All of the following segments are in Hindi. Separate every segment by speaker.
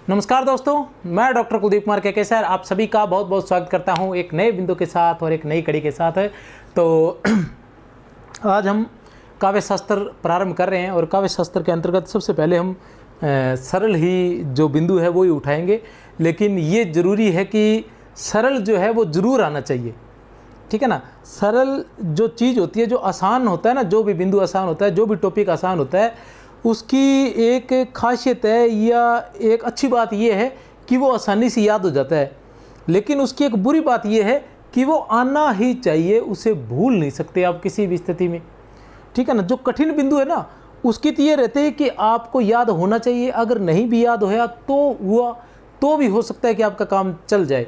Speaker 1: नमस्कार दोस्तों, मैं डॉक्टर कुलदीप कुमार के सर आप सभी का बहुत बहुत स्वागत करता हूं एक नए बिंदु के साथ और एक नई कड़ी के साथ। तो आज हम काव्य शास्त्र प्रारंभ कर रहे हैं और काव्य शास्त्र के अंतर्गत सबसे पहले हम सरल ही जो बिंदु है वो ही उठाएंगे, लेकिन ये ज़रूरी है कि सरल जो है वो ज़रूर आना चाहिए, ठीक है ना। सरल जो चीज़ होती है, जो आसान होता है ना, जो भी बिंदु आसान होता है, जो भी टॉपिक आसान होता है, उसकी एक खासियत है या एक अच्छी बात यह है कि वो आसानी से याद हो जाता है। लेकिन उसकी एक बुरी बात यह है कि वो आना ही चाहिए, उसे भूल नहीं सकते आप किसी भी स्थिति में, ठीक है ना। जो कठिन बिंदु है ना, उसकी तो ये रहते हैं कि आपको याद होना चाहिए, अगर नहीं भी याद होया तो हुआ, तो भी हो सकता है कि आपका काम चल जाए।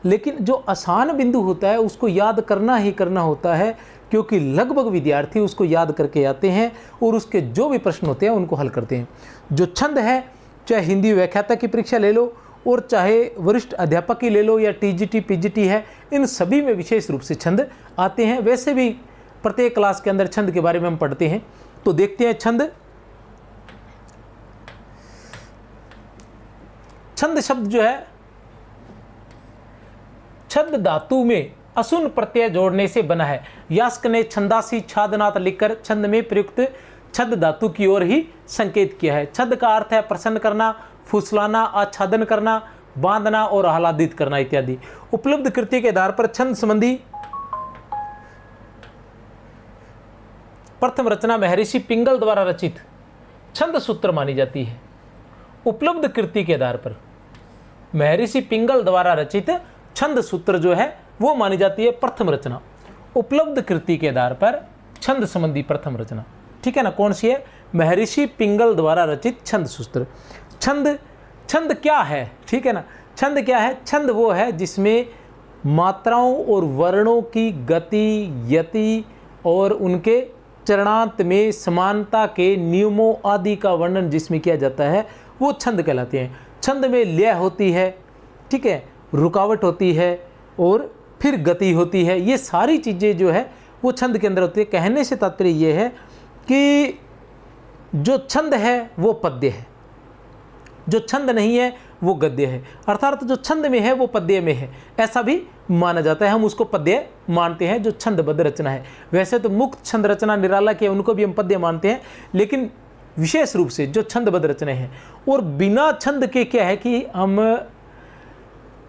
Speaker 1: लेकिन जो आसान बिंदु होता है उसको याद करना ही करना होता है, क्योंकि लगभग विद्यार्थी उसको याद करके आते हैं और उसके जो भी प्रश्न होते हैं उनको हल करते हैं। जो छंद है, चाहे हिंदी व्याख्याता की परीक्षा ले लो और चाहे वरिष्ठ अध्यापक की ले लो या टीजीटी पीजीटी है, इन सभी में विशेष रूप से छंद आते हैं। वैसे भी प्रत्येक क्लास के अंदर छंद के बारे में हम पढ़ते हैं। तो देखते हैं छंद शब्द जो है, छंद धातु में असुन प्रत्यय जोड़ने से बना है। यास्क ने छंदासी छादनाथ लिखकर छंद में प्रयुक्त छंद धातु की ओर ही संकेत किया है। छंद का अर्थ है प्रसन्न करना, फुसलाना, आच्छादन करना, बांधना और आह्लादित करना इत्यादि। उपलब्ध कृति के आधार पर छंद संबंधी प्रथम रचना महर्षि पिंगल द्वारा रचित छंद सूत्र मानी जाती है। उपलब्ध कृति के आधार पर महर्षि पिंगल द्वारा रचित छंद सूत्र जो है वो मानी जाती है प्रथम रचना। उपलब्ध कृति के आधार पर छंद संबंधी प्रथम रचना, ठीक है ना, कौन सी है? महर्षि पिंगल द्वारा रचित छंद सूत्र। छंद क्या है, ठीक है ना। छंद क्या है? छंद वो है जिसमें मात्राओं और वर्णों की गति, यति और उनके चरणांत में समानता के नियमों आदि का वर्णन जिसमें किया जाता है वो छंद कहलाते हैं। छंद में लय होती है, ठीक है, रुकावट होती है और फिर गति होती है। ये सारी चीज़ें जो है वो छंद के अंदर होती है। कहने से तात्पर्य ये है कि जो छंद है वो पद्य है, जो छंद नहीं है वो गद्य है, अर्थात जो छंद में है वो पद्य में है, ऐसा भी माना जाता है। हम उसको पद्य मानते हैं जो छंदबद्ध रचना है। वैसे तो मुक्त छंद रचना निराला के उनको भी हम पद्य मानते हैं, लेकिन विशेष रूप से जो छंदबद्ध रचना है। और बिना छंद के क्या है कि हम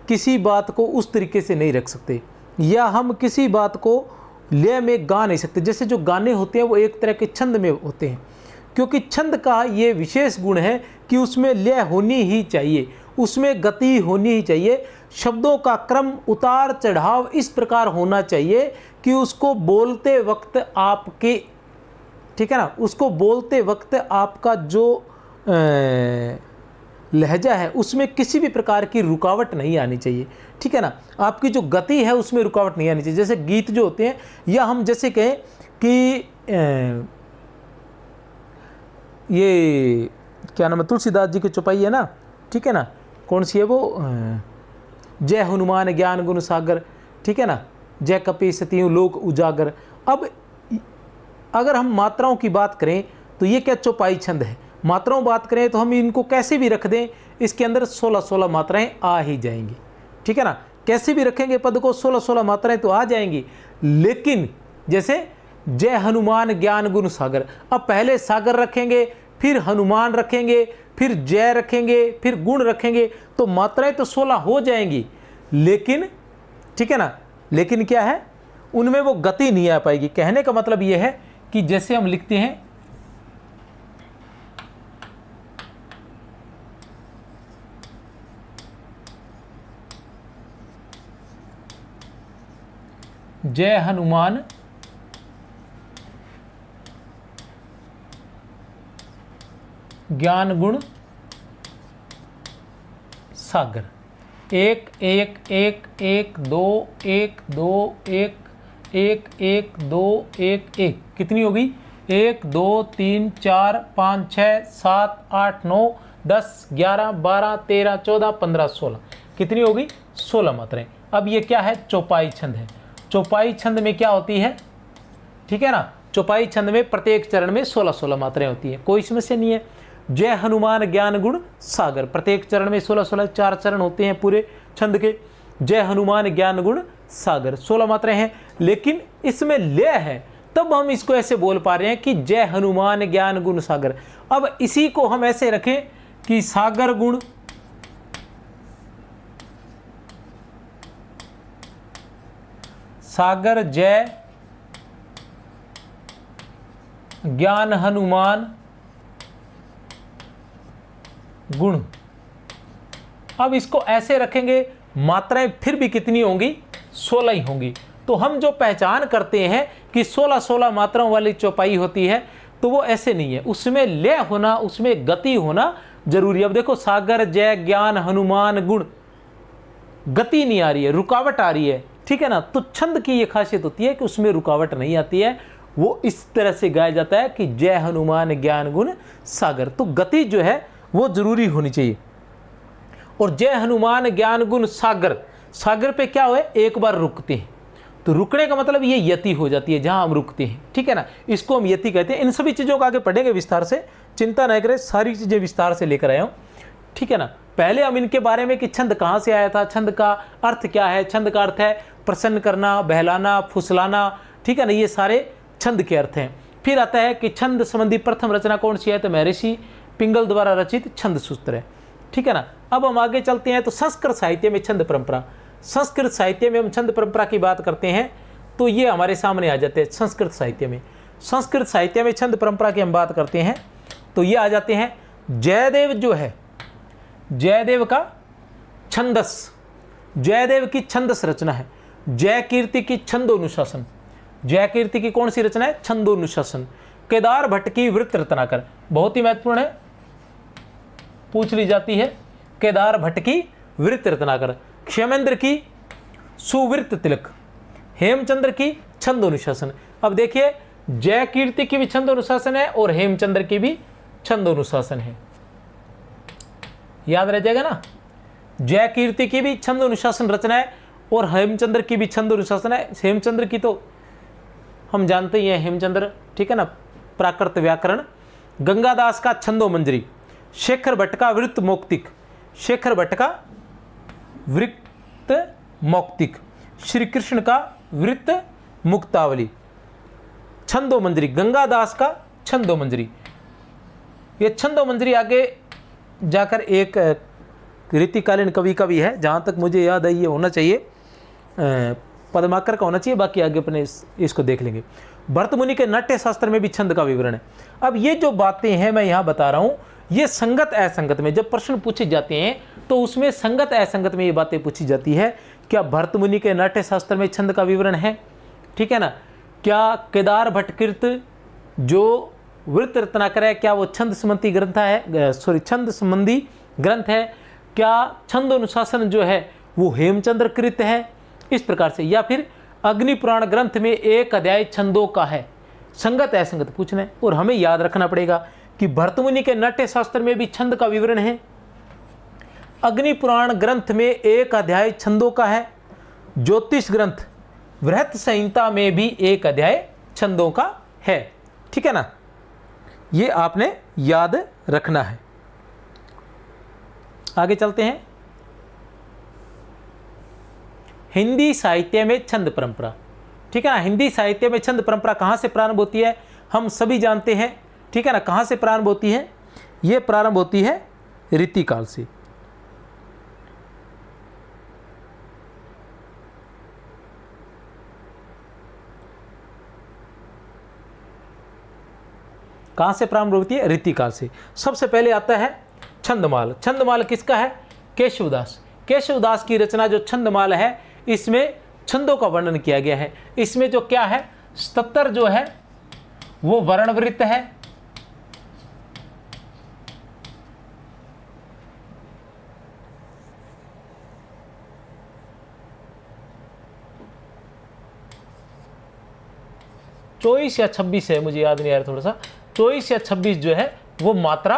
Speaker 1: किसी बात को उस तरीके से नहीं रख सकते, या हम किसी बात को लय में गा नहीं सकते। जैसे जो गाने होते हैं वो एक तरह के छंद में होते हैं, क्योंकि छंद का ये विशेष गुण है कि उसमें लय होनी ही चाहिए, उसमें गति होनी ही चाहिए, शब्दों का क्रम उतार चढ़ाव इस प्रकार होना चाहिए कि उसको बोलते वक्त आपके, ठीक है ना, उसको बोलते वक्त आपका जो लहजा है उसमें किसी भी प्रकार की रुकावट नहीं आनी चाहिए, ठीक है ना। आपकी जो गति है उसमें रुकावट नहीं आनी चाहिए। जैसे गीत जो होते हैं, या हम जैसे कहें कि ये क्या नाम है, तुलसीदास जी की चौपाई है ना, ठीक है ना, कौन सी है वो, जय हनुमान ज्ञान गुण सागर, ठीक है ना, जय कपि सतियों लोक उजागर। अब अगर हम मात्राओं की बात करें तो ये क्या चौपाई छंद है। मात्राओं बात करें तो हम इनको कैसे भी रख दें, इसके अंदर 16-16 मात्राएं आ ही जाएंगी, ठीक है ना। कैसे भी रखेंगे पद को 16-16 मात्राएं तो आ जाएंगी। लेकिन जैसे जय हनुमान ज्ञान गुण सागर, अब पहले सागर रखेंगे, फिर हनुमान रखेंगे, फिर जय रखेंगे, फिर गुण रखेंगे, तो मात्राएं तो 16 हो जाएंगी, लेकिन ठीक है ना, लेकिन क्या है, उनमें वो गति नहीं आ पाएगी। कहने का मतलब यह है कि जैसे हम लिखते हैं जय हनुमान ज्ञान गुण सागर, 1 1 1 1 2 1 2 1 1 1 2 1 1 कितनी होगी? 1 2 3 4 5 6 7 8 9 10 11 12 13 14 15 16 कितनी होगी? 16 मात्राएं। अब ये क्या है? चौपाई छंद है। चौपाई छंद में क्या होती है, ठीक है ना, चौपाई छंद में प्रत्येक चरण में 16-16 मात्राएं होती हैं, कोई समस्या नहीं है। जय हनुमान ज्ञान गुण सागर। प्रत्येक चरण में 16-16 4 चरण होते हैं पूरे छंद के। जय हनुमान ज्ञान गुण सागर 16 मात्राएं हैं, लेकिन इसमें लय है, तब हम इसको ऐसे बोल पा रहे हैं कि जय हनुमान ज्ञान गुण सागर। अब इसी को हम ऐसे रखें कि सागर गुण सागर जय ज्ञान हनुमान गुण। अब इसको ऐसे रखेंगे, मात्राएं फिर भी कितनी होंगी? 16 ही होंगी। तो हम जो पहचान करते हैं कि 16-16 मात्राओं वाली चौपाई होती है, तो वो ऐसे नहीं है, उसमें लय होना, उसमें गति होना जरूरी। अब देखो सागर जय ज्ञान हनुमान गुण, गति नहीं आ रही है, रुकावट आ रही है, ठीक है ना। तो छंद की ये खासियत होती है कि उसमें रुकावट नहीं आती है, वो इस तरह से गाया जाता है कि जय हनुमान ज्ञान गुण सागर। तो गति जो है वो जरूरी होनी चाहिए। और जय हनुमान ज्ञान गुण सागर, सागर पे क्या हुआ? एक बार रुकते हैं, तो रुकने का मतलब ये यति हो जाती है जहां हम रुकते हैं, ठीक है ना, इसको हम यति कहते हैं। इन सभी चीजों को आगे पढ़ेंगे विस्तार से, चिंता न करें, सारी चीजें विस्तार से लेकर आया हूं, ठीक है ना। पहले हम इनके बारे में कि छंद कहां से आया था, छंद का अर्थ क्या है। छंद का अर्थ है प्रसन्न करना, बहलाना, फुसलाना, ठीक है ना, ये सारे छंद के अर्थ हैं। फिर आता है कि छंद संबंधी प्रथम रचना कौन सी है, तो महर्षि पिंगल द्वारा रचित छंद सूत्र है, ठीक है ना। अब हम आगे चलते हैं, तो संस्कृत साहित्य में छंद परंपरा। संस्कृत साहित्य में हम छंद परंपरा की बात करते हैं तो ये हमारे सामने आ जाते हैं संस्कृत साहित्य में। संस्कृत साहित्य में छंद परंपरा की हम बात करते हैं तो ये आ जाते हैं। जयदेव जो है, जयदेव का छंदस, जयदेव की छंदस रचना है। जय कीर्ति की छंदोनुशासन, जय कीर्ति की कौन सी रचना है? छंदोनुशासन। केदार भट्ट की वृत्त रत्नाकर, बहुत ही महत्वपूर्ण है, पूछ ली जाती है। केदार भट्ट की वृत्त रत्नाकर। क्षेमेंद्र की सुवृत्त तिलक, हेमचंद्र की छंदोनुशासन। अब देखिए जय कीर्ति की भी छंदोनुशासन है और हेमचंद्र की भी छंदोनुशासन है, याद रह जाएगा ना। जय कीर्ति की भी छंदोनुशासन रचना है और हेमचंद्र की भी छंदोनुशासन है। हेमचंद्र की तो हम जानते ही हैं, हेमचंद्र, ठीक है ना, प्राकृत व्याकरण। गंगादास का छंदो मंजरी, शेखर भट्ट का वृत्त मौक्तिक, शेखर भट्ट का वृत्त मौक्तिक, श्री कृष्ण का वृत्त मुक्तावली। छंदो मंजरी, गंगादास का छंदो मंजरी। ये छंदो मंजरी आगे जाकर एक रीतिकालीन कवि का भी है, जहाँ तक मुझे याद है ये होना चाहिए पद्माकर का होना चाहिए, बाकी आगे अपने इसको देख लेंगे। भरत मुनि के नाट्य शास्त्र में भी छंद का विवरण है। अब ये जो बातें हैं मैं यहाँ बता रहा हूँ, ये संगत असंगत में जब प्रश्न पूछे जाते हैं तो उसमें संगत असंगत में ये बातें पूछी जाती है। क्या भरत मुनि के नाट्य शास्त्र में छंद का विवरण है, ठीक है ना। क्या केदार भट्टकृत जो वृत्त रत्नाकर है, क्या वो छंद संबंधी ग्रंथ है, छंद संबंधी ग्रंथ है। क्या छंद अनुशासन जो है वो हेमचंद्र कृत है, इस प्रकार से। या फिर अग्नि पुराण ग्रंथ में एक अध्याय छंदों का है, संगत असंगत पूछना है। और हमें याद रखना पड़ेगा कि भरत मुनि के नाट्य शास्त्र में भी छंद का विवरण है, अग्नि पुराण ग्रंथ में एक अध्याय छंदों का है, ज्योतिष ग्रंथ वृहत संहिता में भी एक अध्याय छंदों का है, ठीक है ना। ये आपने याद रखना है। आगे चलते हैं। हिंदी साहित्य में छंद परंपरा, ठीक है ना। हिंदी साहित्य में छंद परंपरा कहाँ से प्रारंभ होती है, हम सभी जानते हैं, ठीक है ना। कहाँ से प्रारंभ होती है? ये प्रारंभ होती है रीतिकाल से। कहाँ से प्रारंभ होती है? रीतिकाल से। सबसे पहले आता है छंदमाल। छंदमाल किसका है? केशवदास। केशवदास की रचना जो छंदमाल है, इसमें छंदों का वर्णन किया गया है। इसमें जो क्या है, 77 जो है वो वर्णवृत्त है, चौबीस या 26 है, मुझे याद नहीं आ रहा थोड़ा सा, 24 या 26 जो है वो मात्रा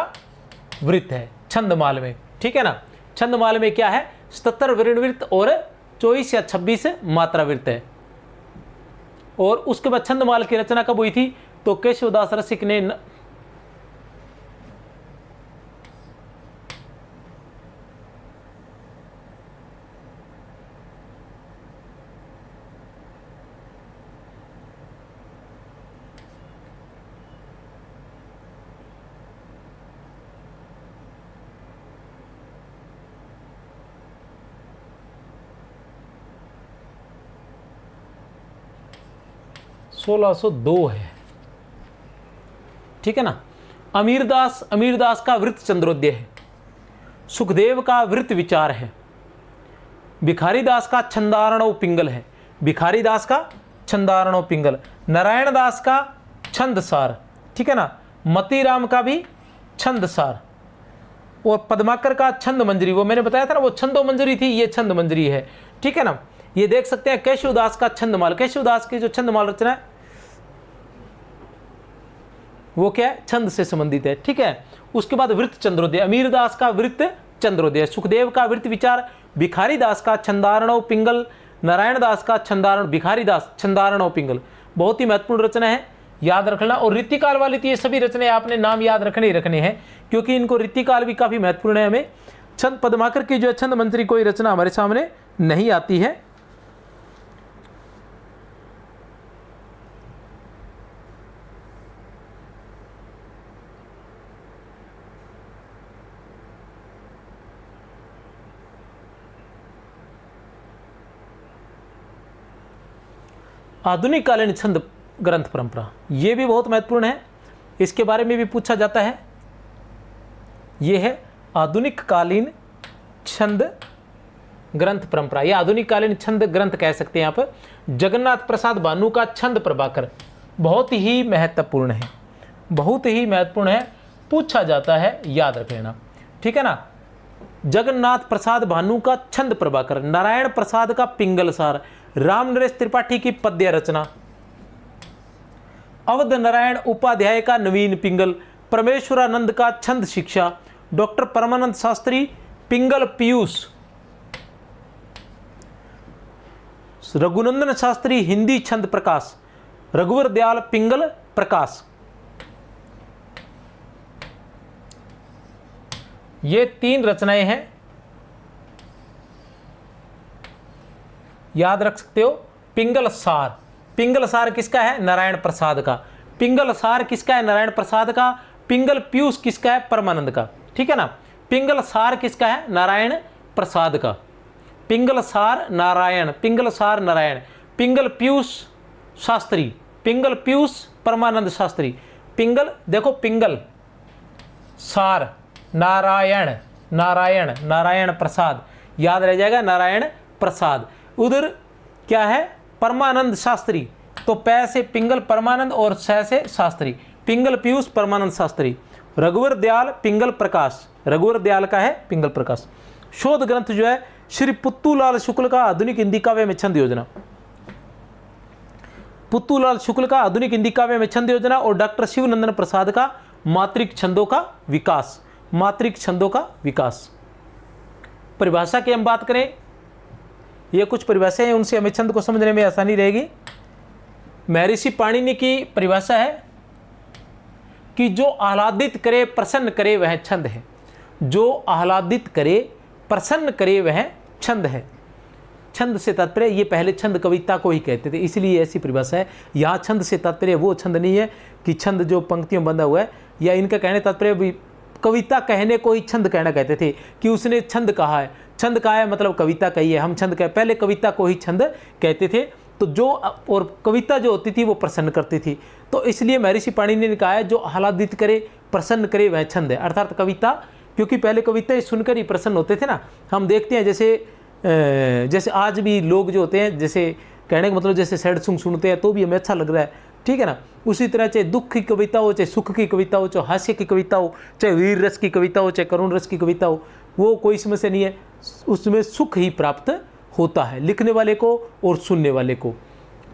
Speaker 1: वृत्त है छंदमाल में, ठीक है ना। छंदमाल में क्या है, 77 वर्णवृत्त और 24 या 26 मात्रा वृत्त है। और उसके बाद छंदमाल की रचना कब हुई थी? तो केशवदास रसिक ने 1602 है, ठीक है ना। अमीरदास का वृत्त चंद्रोदय है। सुखदेव का वृत्त विचार है। भिखारीदास का छंदारणव पिंगल है, भिखारीदास का छंदारणव पिंगल। नारायण दास का छंदसार, ठीक है ना। मतीराम का भी छंदसार। और पद्माकर का छंद मंजरी, वो मैंने बताया था ना, वो छंदो मंजरी थी, ये छंद मंजरी है, ठीक है ना। ये देख सकते हैं केशवदास का छंदमाल, केशवदास की जो छंदमाल रचना है वो क्या है, छंद से संबंधित है, ठीक है। उसके बाद वृत्त चंद्रोदय, अमीरदास का वृत्त चंद्रोदय, सुखदेव का वृत्त विचार, भिखारीदास का छंदारणव पिंगल, नारायण दास का छंदारण, भिखारीदास छंदारणव पिंगल। बहुत ही महत्वपूर्ण रचना है, याद रखना। और रीतिकाल वाली तो ये सभी रचनाएं आपने नाम याद रखने ही रखने हैं, क्योंकि इनको रीतिकाल भी काफी महत्वपूर्ण है हमें। छंद पद्माकर की जो छंद मंत्री कोई रचना हमारे सामने नहीं आती है। आधुनिक कालीन छंद ग्रंथ परंपरा, ये भी बहुत महत्वपूर्ण है, इसके बारे में भी पूछा जाता है। ये है आधुनिक कालीन छंद ग्रंथ परंपरा, ये आधुनिक कालीन छंद ग्रंथ कह सकते हैं आप। जगन्नाथ प्रसाद भानु का छंद प्रभाकर, बहुत ही महत्वपूर्ण है, बहुत ही महत्वपूर्ण है, पूछा जाता है, याद रख लेना, ठीक है ना। जगन्नाथ प्रसाद भानु का छंद प्रभाकर, नारायण प्रसाद का पिंगल सार, राम नरेश त्रिपाठी की पद्य रचना, अवध नारायण उपाध्याय का नवीन पिंगल, परमेश्वरानंद का छंद शिक्षा, डॉक्टर परमानंद शास्त्री पिंगल पीयूष, रघुनंदन शास्त्री हिंदी छंद प्रकाश, रघुवर दयाल पिंगल प्रकाश। ये 3 रचनाएं हैं, याद रख सकते हो। पिंगल सार, पिंगल सार किसका है, नारायण प्रसाद का। पिंगल सार किसका है, नारायण प्रसाद का। पिंगल पीयूष किसका है, परमानंद का, ठीक है ना। पिंगल सार किसका है, नारायण प्रसाद का। पिंगल सार नारायण, पिंगल सार नारायण, पिंगल पीयूष शास्त्री, पिंगल पीयूष परमानंद शास्त्री। पिंगल देखो, पिंगल सार नारायण, नारायण नारायण प्रसाद, याद रह जाएगा, नारायण प्रसाद। उधर क्या है, परमानंद शास्त्री, तो पै से पिंगल परमानंद और सै से शास्त्री, पिंगल पीयूष परमानंद शास्त्री। रघुवर दयाल पिंगल प्रकाश, रघुवर दयाल का है पिंगल प्रकाश। शोध ग्रंथ जो है श्री पुत्तूलाल शुक्ल का आधुनिक हिंदी काव्य में छंद योजना, पुत्तूलाल शुक्ल का आधुनिक हिंदी काव्य में छंद योजना, और डॉक्टर शिवनंदन प्रसाद का मात्रिक छंदों का विकास, मात्रिक छंदों का विकास। परिभाषा की हम बात करें, ये कुछ परिभाषाएं हैं, उनसे हमें छंद को समझने में आसानी रहेगी। महर्षि पाणिनि की परिभाषा है कि जो आह्लादित करे प्रसन्न करे वह छंद है, जो आह्लादित करे प्रसन्न करे वह छंद है। छंद से तात्पर्य, ये पहले छंद कविता को ही कहते थे, इसलिए ऐसी परिभाषा है। यहाँ छंद से तात्पर्य वो छंद नहीं है कि छंद जो पंक्तियों में बंधा हुआ है, या इनका कहने तात्पर्य भी कविता कहने को ही छंद कहना कहते थे, कि उसने छंद कहा है, छंद कहा है मतलब कविता कही है, हम छंद कहे, पहले कविता को ही छंद कहते थे। तो जो, और कविता जो होती थी वो प्रसन्न करती थी, तो इसलिए महर्षि पाणिनि ने कहा है जो आह्लादित करे प्रसन्न करे वह छंद है, अर्थात कविता, क्योंकि पहले कविता सुनकर ही प्रसन्न होते थे ना। हम देखते हैं जैसे आज भी लोग जो होते हैं, जैसे कहने का मतलब जैसे सैड सॉन्ग सुनते हैं तो भी हमें अच्छा लग रहा है, ठीक है ना। उसी तरह चाहे दुख की कविता हो, चाहे सुख की कविता हो, चाहे हास्य की कविता हो, चाहे वीर रस की कविता हो, चाहे करुण रस की कविता हो, वो कोई समस्या नहीं है, उसमें सुख ही प्राप्त होता है लिखने वाले को और सुनने वाले को,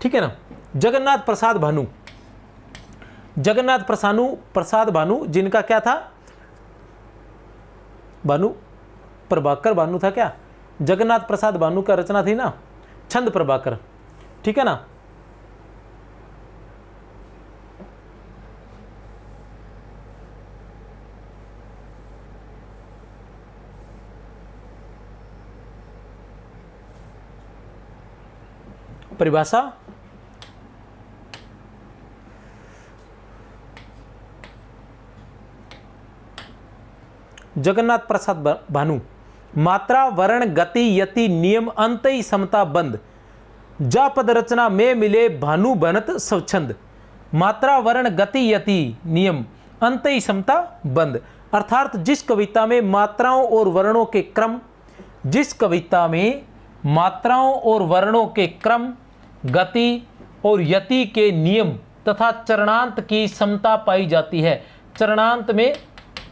Speaker 1: ठीक है ना। जगन्नाथ प्रसाद भानु, जगन्नाथ प्रसाद भानु जिनका क्या था, भानु प्रभाकर भानु था क्या, जगन्नाथ प्रसाद भानु का रचना थी ना छंद प्रभाकर, ठीक है ना। परिभाषा, जगन्नाथ प्रसाद भानु, मात्रा वर्ण गति यति नियम अंतई समता बंध, जा पद रचना में मिले भानु बनत सब छंद, मात्रा वर्ण गति यति नियम अंतई समता बंद। अर्थात जिस कविता में मात्राओं और वर्णों के क्रम, जिस कविता में मात्राओं और वर्णों के क्रम, गति और यति के नियम तथा चरणांत की समता पाई जाती है, चरणांत में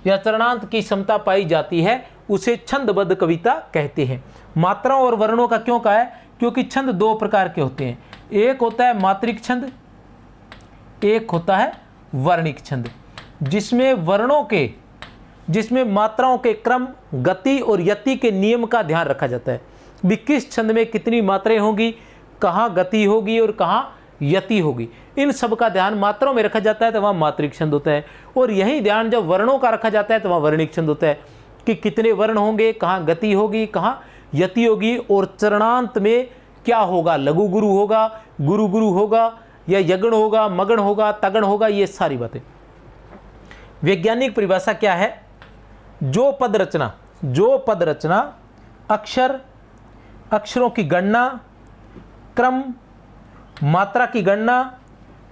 Speaker 1: या चरणांत की समता पाई जाती है, उसे छंदबद्ध कविता कहते हैं। मात्राओं और वर्णों का क्यों कहा है? क्योंकि छंद दो प्रकार के होते हैं, एक होता है मात्रिक छंद, एक होता है वर्णिक छंद, जिसमें वर्णों के, जिसमें मात्राओं के क्रम, गति और यति के नियम का ध्यान रखा जाता है। भी किस छंद में कितनी मात्राएं होगी, कहाँ गति होगी और कहाँ यति होगी, इन सब का ध्यान मात्राओं में रखा जाता है तो वहाँ मात्रिक छंद होता है। और यही ध्यान जब वर्णों का रखा जाता है तो वहाँ वर्णिक छंद होता है, कि कितने वर्ण होंगे, कहाँ गति होगी, कहाँ यति होगी, और चरणांत में क्या होगा, लघु गुरु होगा, गुरु गुरु होगा, या यगण होगा, मगण होगा, तगण होगा, ये सारी बातें। वैज्ञानिक परिभाषा क्या है? जो पद रचना, जो पद रचना अक्षर, अक्षरों की गणना, क्रम, मात्रा की गणना,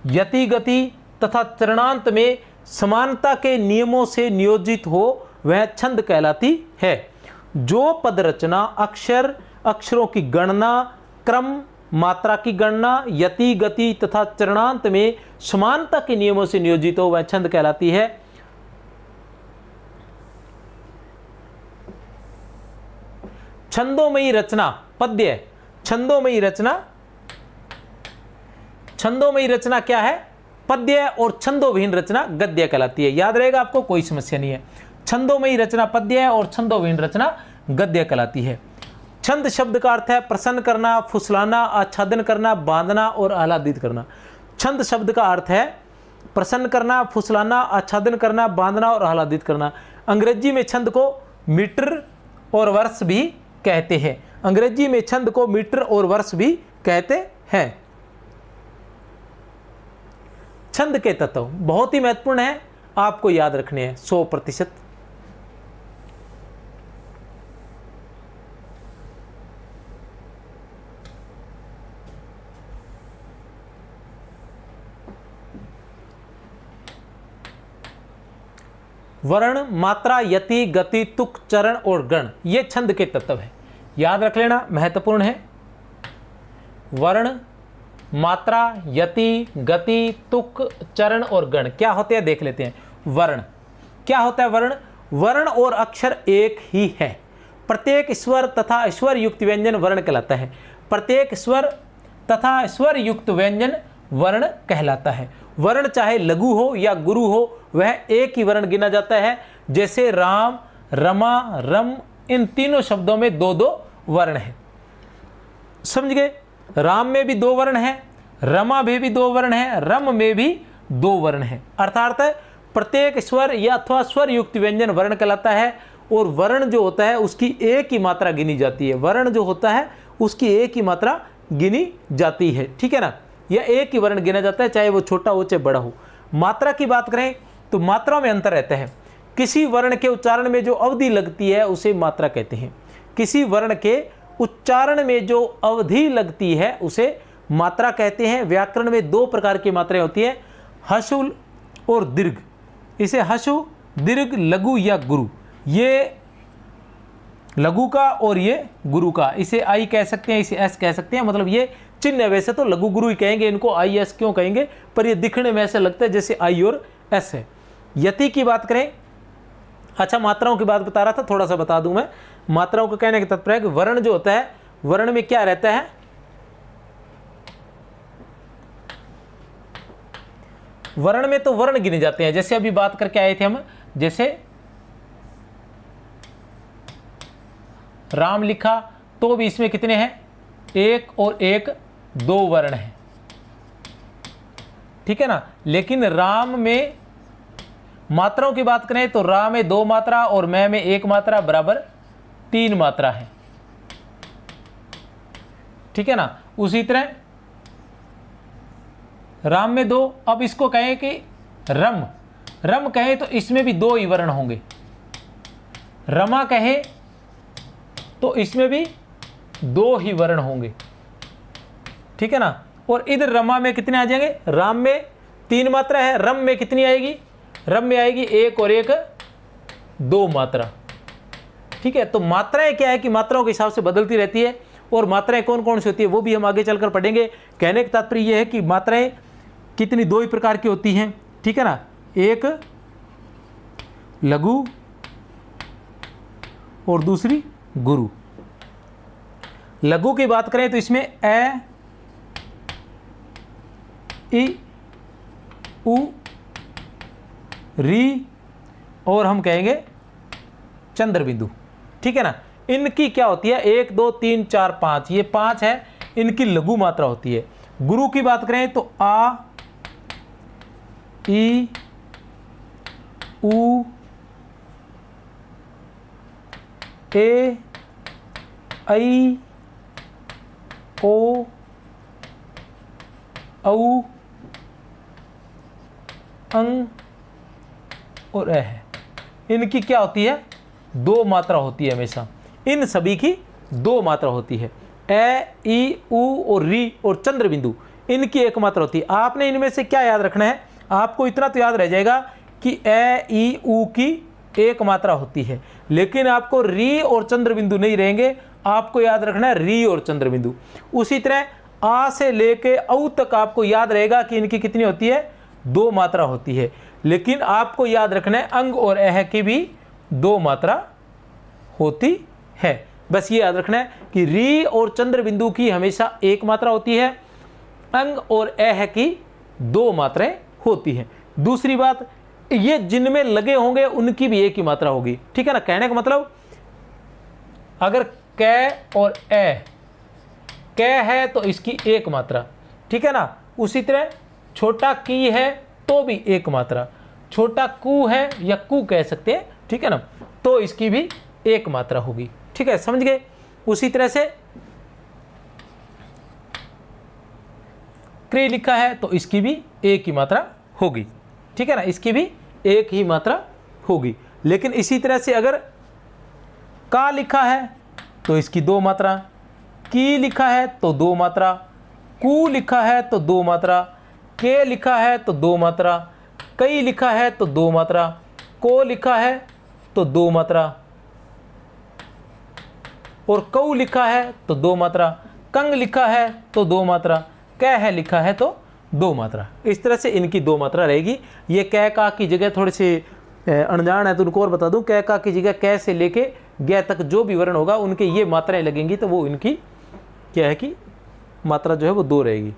Speaker 1: यति गति तथा चरणांत में समानता के नियमों से नियोजित हो वह छंद कहलाती है। जो पद रचना अक्षर, अक्षरों की गणना, क्रम, मात्रा की गणना, यति गति तथा चरणांत में समानता के नियमों से नियोजित हो वह छंद कहलाती है। छंदोमयी रचना पद्य, छंदोमयी रचना, छंदोमयी रचना क्या है? पद्य, और छंदोविहीन रचना गद्य कहलाती है। याद रहेगा आपको, कोई समस्या नहीं है। छंदोमयी रचना पद्य है और छंदोविहीन रचना गद्य कहलाती है। छंद शब्द का अर्थ है प्रसन्न करना, फुसलाना, आच्छादन करना, बांधना और आह्लादित करना। छंद शब्द का अर्थ है प्रसन्न करना, फुसलाना, आच्छादन करना, बांधना और आह्लादित करना। अंग्रेजी में छंद को मीटर और वर्ष भी कहते हैं, अंग्रेजी में छंद को मीटर और वर्ष भी कहते हैं। छंद के तत्व बहुत ही महत्वपूर्ण है, आपको याद रखने हैं 100%। वर्ण, मात्रा, यति, गति, तुक, चरण और गण, ये छंद के तत्व है। याद रख लेना, महत्वपूर्ण है। वर्ण, मात्रा, यति, गति, तुक, चरण और गण क्या होते हैं देख लेते हैं। वर्ण क्या होता है? वर्ण, वर्ण और अक्षर एक ही है। प्रत्येक स्वर तथा स्वर युक्त व्यंजन वर्ण कहलाता है। प्रत्येक स्वर तथा स्वर युक्त व्यंजन वर्ण कहलाता है। वर्ण चाहे लघु हो या गुरु हो, वह एक ही वर्ण गिना जाता है। जैसे राम, रमा, रम, इन तीनों शब्दों में दो दो वर्ण है। समझ गए? राम में भी दो वर्ण है, रमा में भी दो वर्ण है, रम में भी दो वर्ण है। अर्थात प्रत्येक स्वर या अथवा स्वर युक्त व्यंजन वर्ण कहलाता है। और वर्ण जो होता है उसकी एक ही मात्रा गिनी जाती है। वर्ण जो होता है उसकी एक ही मात्रा गिनी जाती है, ठीक है ना? यह एक ही वर्ण गिना जाता है, चाहे वो छोटा हो चाहे बड़ा हो। मात्रा की बात करें तो मात्रा में अंतर रहता है। किसी वर्ण के उच्चारण में जो अवधि लगती है उसे मात्रा कहते हैं। किसी वर्ण के उच्चारण में जो अवधि लगती है उसे मात्रा कहते हैं। व्याकरण में दो प्रकार की मात्राएं होती है, हसु और दीर्घ। इसे हसु, दीर्घ, लघु या गुरु, ये लघु का और ये गुरु का। इसे आई कह सकते हैं, इसे एस कह सकते हैं। मतलब ये चिन्ह है, वैसे तो लघु गुरु ही कहेंगे, इनको आई एस क्यों कहेंगे, पर ये दिखने में ऐसा लगता है जैसे आई और एस है। यति की बात करें, अच्छा मात्राओं की बात बता रहा था, थोड़ा सा बता दूं मैं। मात्राओं का कहने का तात्पर्य है कि वर्ण जो होता है, वर्ण में क्या रहता है? वर्ण में तो वर्ण गिने जाते हैं। जैसे अभी बात करके आए थे हम, जैसे राम लिखा तो भी इसमें कितने हैं? एक और एक, दो वर्ण हैं, ठीक है ना? लेकिन राम में मात्राओं की बात करें तो रा में दो मात्रा और मैं में एक मात्रा बराबर तीन मात्रा है, ठीक है ना? उसी तरह राम में दो। अब इसको कहें कि रम, रम कहें तो इसमें भी दो ही वर्ण होंगे। रमा कहें तो इसमें भी दो ही वर्ण होंगे। ठीक है ना। और इधर रमा में कितने आ जाएंगे, राम में 3 मात्रा है, रम में कितनी आएगी, रम में आएगी 1 और 1 2 मात्रा। ठीक है, तो मात्राएं क्या है कि मात्राओं के हिसाब से बदलती रहती है, और मात्राएं कौन कौन सी होती है वो भी हम आगे चलकर पढ़ेंगे। कहने का तात्पर्य यह है कि मात्राएं कितनी 2 ही प्रकार की होती हैं, ठीक है ना, एक लघु और दूसरी गुरु। लघु की बात करें तो इसमें ए, इ, उ, री और हम कहेंगे चंद्र बिंदु। ठीक है ना, इनकी क्या होती है 1 2 3 4 5, ये 5 है, इनकी लघु मात्रा होती है। गुरु की बात करें तो आ, ई, उ, ए, ऐ, ओ, औ, अंग और ए है। इनकी क्या होती है 2 मात्रा होती है हमेशा, इन सभी की 2 मात्रा होती है। ए, ई, उ और री और चंद्र बिंदु इनकी 1 मात्रा होती है। आपने इनमें से क्या याद रखना है, आपको इतना तो याद रह जाएगा कि ए, ई, उ की 1 मात्रा होती है, लेकिन आपको री और चंद्र बिंदु नहीं रहेंगे, आपको याद रखना है री और चंद्र बिंदु। उसी तरह आ से लेके औ तक आपको याद रहेगा कि इनकी कितनी होती है 2 मात्रा होती है, लेकिन आपको याद रखना है अंग और एह की भी 2 मात्रा होती है। बस ये याद रखना है कि री और चंद्र बिंदु की हमेशा 1 मात्रा होती है, अंग और एह की 2 मात्राएं होती हैं। दूसरी बात, ये जिनमें लगे होंगे उनकी भी 1 ही मात्रा होगी। ठीक है ना, कहने का मतलब अगर कै और ए, कै है तो इसकी 1 मात्रा, ठीक है ना। उसी तरह छोटा की है तो भी 1 मात्रा, छोटा कू है या कू कह सकते हैं, ठीक है ना, तो इसकी भी 1 मात्रा होगी। ठीक है, समझ गए। उसी तरह से क्री लिखा है तो इसकी भी 1 ही मात्रा होगी। ठीक है ना, इसकी भी 1 ही मात्रा होगी। लेकिन इसी तरह से अगर का लिखा है तो इसकी 2 मात्रा, की लिखा है तो 2 मात्रा, कू लिखा है तो 2 मात्रा, के लिखा है तो 2 मात्रा, कई लिखा है तो 2 मात्रा, को लिखा है तो 2 मात्रा, और कऊ लिखा है तो 2 मात्रा, कंग लिखा है तो 2 मात्रा, कह है लिखा है तो 2 मात्रा। इस तरह से इनकी 2 मात्रा रहेगी। ये कह का की जगह थोड़े से अनजान है तो उनको और बता दूं, कह का की जगह कै से लेके ग तक जो भी वर्ण होगा उनके ये मात्राएं लगेंगी, तो वो इनकी क्या है कि मात्रा जो है वो 2 रहेगी।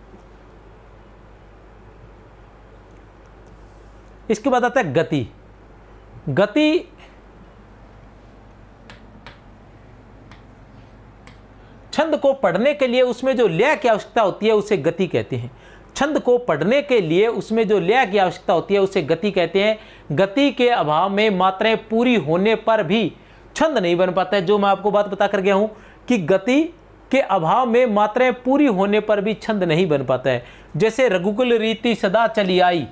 Speaker 1: इसके बाद आता है गति। गति छंद को पढ़ने के लिए उसमें जो लय की आवश्यकता होती है उसे गति कहते हैं। छंद को पढ़ने के लिए उसमें जो लय की आवश्यकता होती है उसे गति कहते हैं। गति के अभाव में मात्राएं पूरी होने पर भी छंद नहीं बन पाता है। जो मैं आपको बात बता कर गया हूं कि गति के अभाव में मात्राएं पूरी होने पर भी छंद नहीं बन पाता है। जैसे रघुकुल रीति सदा चली आई,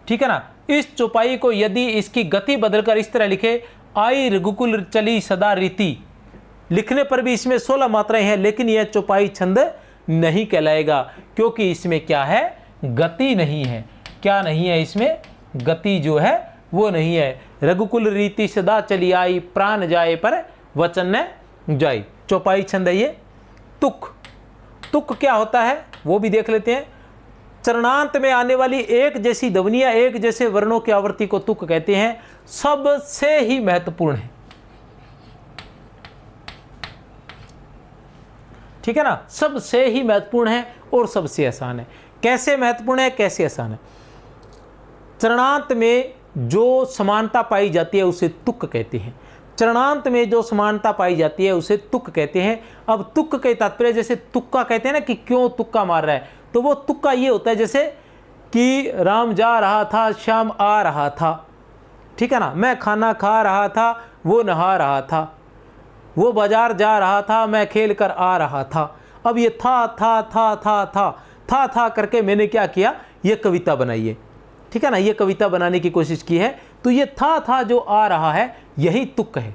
Speaker 1: ठीक है ना, इस चौपाई को यदि इसकी गति बदलकर इस तरह लिखे, आई रघुकुल चली सदा रीति, लिखने पर भी इसमें 16 मात्राएं हैं, लेकिन यह चौपाई छंद नहीं कहलाएगा, क्योंकि इसमें क्या है, गति नहीं है। क्या नहीं है, इसमें गति जो है वो नहीं है। रघुकुल रीति सदा चली आई, प्राण जाए पर वचन न जाई, चौपाई छंद है ये। तुक, तुक क्या होता है वो भी देख लेते हैं। चरणांत में आने वाली एक जैसी ध्वनियां, एक जैसे वर्णों की आवृत्ति को तुक कहते हैं। सबसे ही महत्वपूर्ण है, ठीक है ना, सबसे ही महत्वपूर्ण है और सबसे आसान है। कैसे महत्वपूर्ण है, कैसे आसान है? चरणांत में जो समानता पाई जाती है उसे तुक कहते हैं। चरणांत में जो समानता पाई जाती है उसे तुक कहते हैं। अब तुक के तात्पर्य, जैसे तुक्का कहते हैं ना कि क्यों तुक्का मार रहा है, तो वो तुक्का ये होता है जैसे कि राम जा रहा था, श्याम आ रहा था, ठीक है ना, मैं खाना खा रहा था, वो नहा रहा था, वो बाजार जा रहा था, मैं खेल कर आ रहा था। अब ये था करके मैंने क्या किया, ये कविता बनाई है, ठीक है ना, ये कविता बनाने की कोशिश की है। तो ये था जो आ रहा है यही तुक है,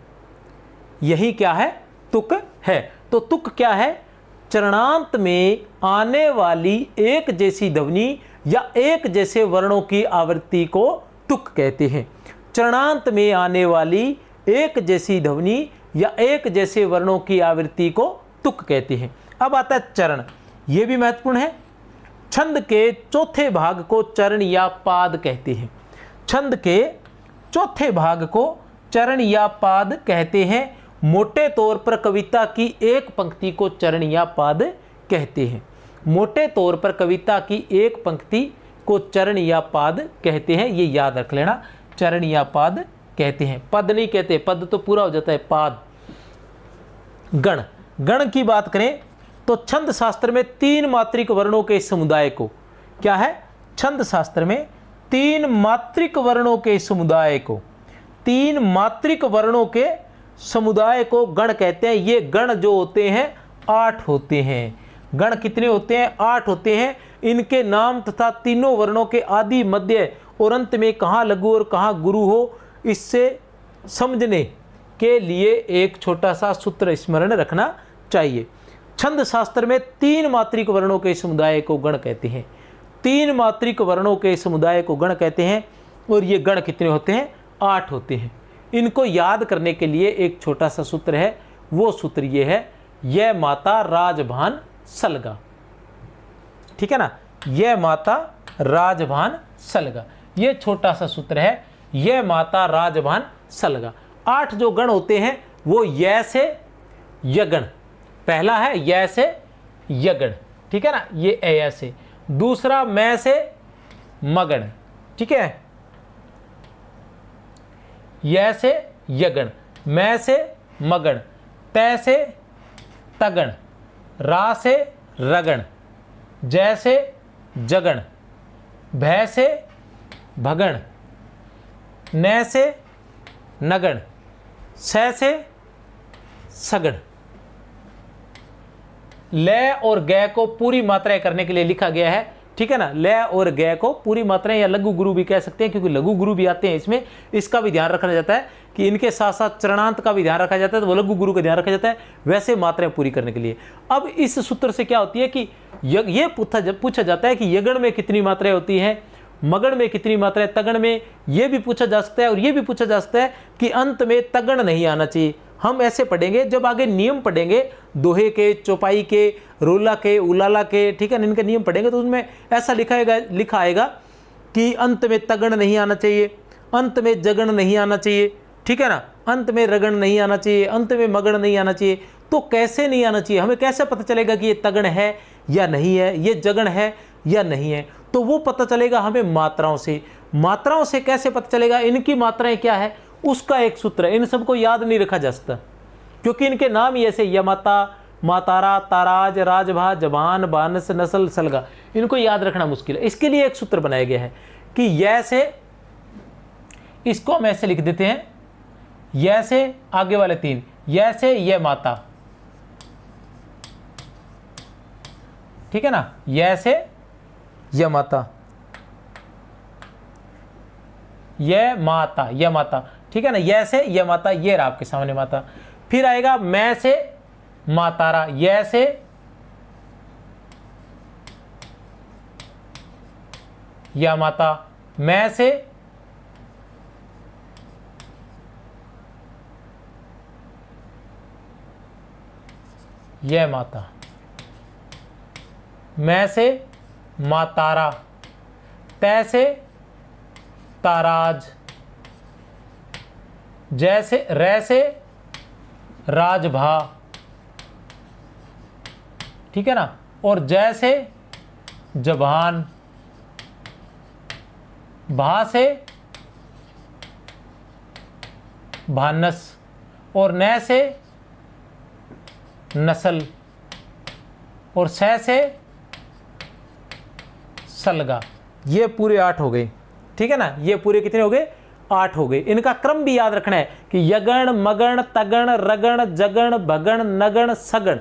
Speaker 1: यही क्या है, तुक है। तो तुक क्या है, चरणांत में आने वाली एक जैसी ध्वनि या एक जैसे वर्णों की आवृत्ति को तुक कहते हैं। चरणांत में आने वाली एक जैसी ध्वनि या एक जैसे वर्णों की आवृत्ति को तुक कहते हैं। अब आता है चरण, यह भी महत्वपूर्ण है। छंद के चौथे भाग को चरण या पाद कहते हैं। छंद के चौथे भाग को चरण या पाद कहते हैं। मोटे तौर पर कविता की एक पंक्ति को चरण या पाद कहते हैं। मोटे तौर पर कविता की एक पंक्ति को चरण या पाद कहते हैं, ये याद रख लेना, चरण या पाद कहते हैं। पद नहीं कहते, पद तो पूरा हो जाता है, पाद। गण, गण की बात करें तो छंद शास्त्र में 3 मात्रिक वर्णों के समुदाय को, क्या है, छंद शास्त्र में 3 मात्रिक वर्णों के समुदाय को, 3 मात्रिक वर्णों के समुदाय को गण कहते हैं। ये गण जो होते हैं 8 होते हैं। गण कितने होते हैं? 8 होते हैं। इनके नाम तथा तीनों वर्णों के आदि, मध्य और अंत में कहाँ लघु और कहाँ गुरु हो, इससे समझने के लिए एक छोटा सा सूत्र स्मरण रखना चाहिए। छंद शास्त्र में 3 मात्रिक वर्णों के समुदाय को गण कहते हैं। 3 मात्रिक वर्णों के समुदाय को गण कहते हैं। और ये गण कितने होते हैं? 8 होते हैं। इनको याद करने के लिए एक छोटा सा सूत्र है, वो सूत्र ये है, यह माता राजभान सलगा। ठीक है ना, यह माता राजभान सलगा, ये छोटा सा सूत्र है, यह माता राजभान सलगा। 8 जो गण होते हैं वो य से यगण, पहला है य से यगण, ठीक है ना, ये ए से। दूसरा मैं से मगण, ठीक है, य से यगण, मैं से मगण, तय से तगण, रा से रगण, जय से जगण, भय से भगण, न से नगण, स से सगण। लय और गय को पूरी मात्राएं करने के लिए लिखा गया है, ठीक है ना। लय और गय को पूरी मात्राएं या लघु गुरु भी कह सकते हैं, क्योंकि लघु गुरु भी आते हैं इसमें, इसका भी ध्यान रखा जाता है कि इनके साथ साथ चरणांत का भी ध्यान रखा जाता है, तो वो लघु गुरु का ध्यान रखा जाता है वैसे मात्राएं पूरी करने के लिए। अब इस सूत्र से क्या होती है कि ये पूछा जाता है कि यगण में कितनी मात्राएं होती हैं, मगण में कितनी मात्राएं, तगण में, ये भी पूछा जा सकता है। और ये भी पूछा जा सकता है कि अंत में तगण नहीं आना चाहिए। हम ऐसे पढ़ेंगे, जब आगे नियम पढ़ेंगे दोहे के, चौपाई के, रोला के, उलाला के, ठीक है, इनके नियम पढ़ेंगे तो उसमें ऐसा लिखा आएगा कि अंत में तगण नहीं आना चाहिए, अंत में जगण नहीं आना चाहिए, ठीक है ना, अंत में रगण नहीं आना चाहिए, अंत में मगण नहीं आना चाहिए। तो कैसे नहीं आना चाहिए, हमें कैसे पता चलेगा कि ये तगण है या नहीं है, ये जगण है या नहीं है? तो वो पता चलेगा हमें मात्राओं से। मात्राओं से कैसे पता चलेगा इनकी मात्राएं क्या है, उसका एक सूत्र है। इन सबको याद नहीं रखा जा सकता, क्योंकि इनके नाम ही ऐसे, यमाता, मातारा, ताराज, राजभा, जबान, बानस, नस्ल, सलगा, इनको याद रखना मुश्किल है। इसके लिए एक सूत्र बनाया गया है कि य से, इसको हम ऐसे लिख देते हैं, य से आगे वाले 3, य से ये माता, ठीक है ना, य से ये माता, ये माता, ये माता, ठीक है ना, य से ये माता, ये रहा आपके सामने माता। फिर आएगा मैं से मातारा, य से या माता, मैं से यह माता, मैं से मातारा, तय से ताराज, जैसे रै से राजभा, ठीक है ना, और जैसे जबान, भा से भानस, और न से नस्ल, और स से सलगा। ये पूरे 8 हो गए, ठीक है ना, ये पूरे कितने हो गए? 8 हो गए। इनका क्रम भी याद रखना है कि यगण, मगण, तगण, रगण, जगण, भगण, नगण, सगण,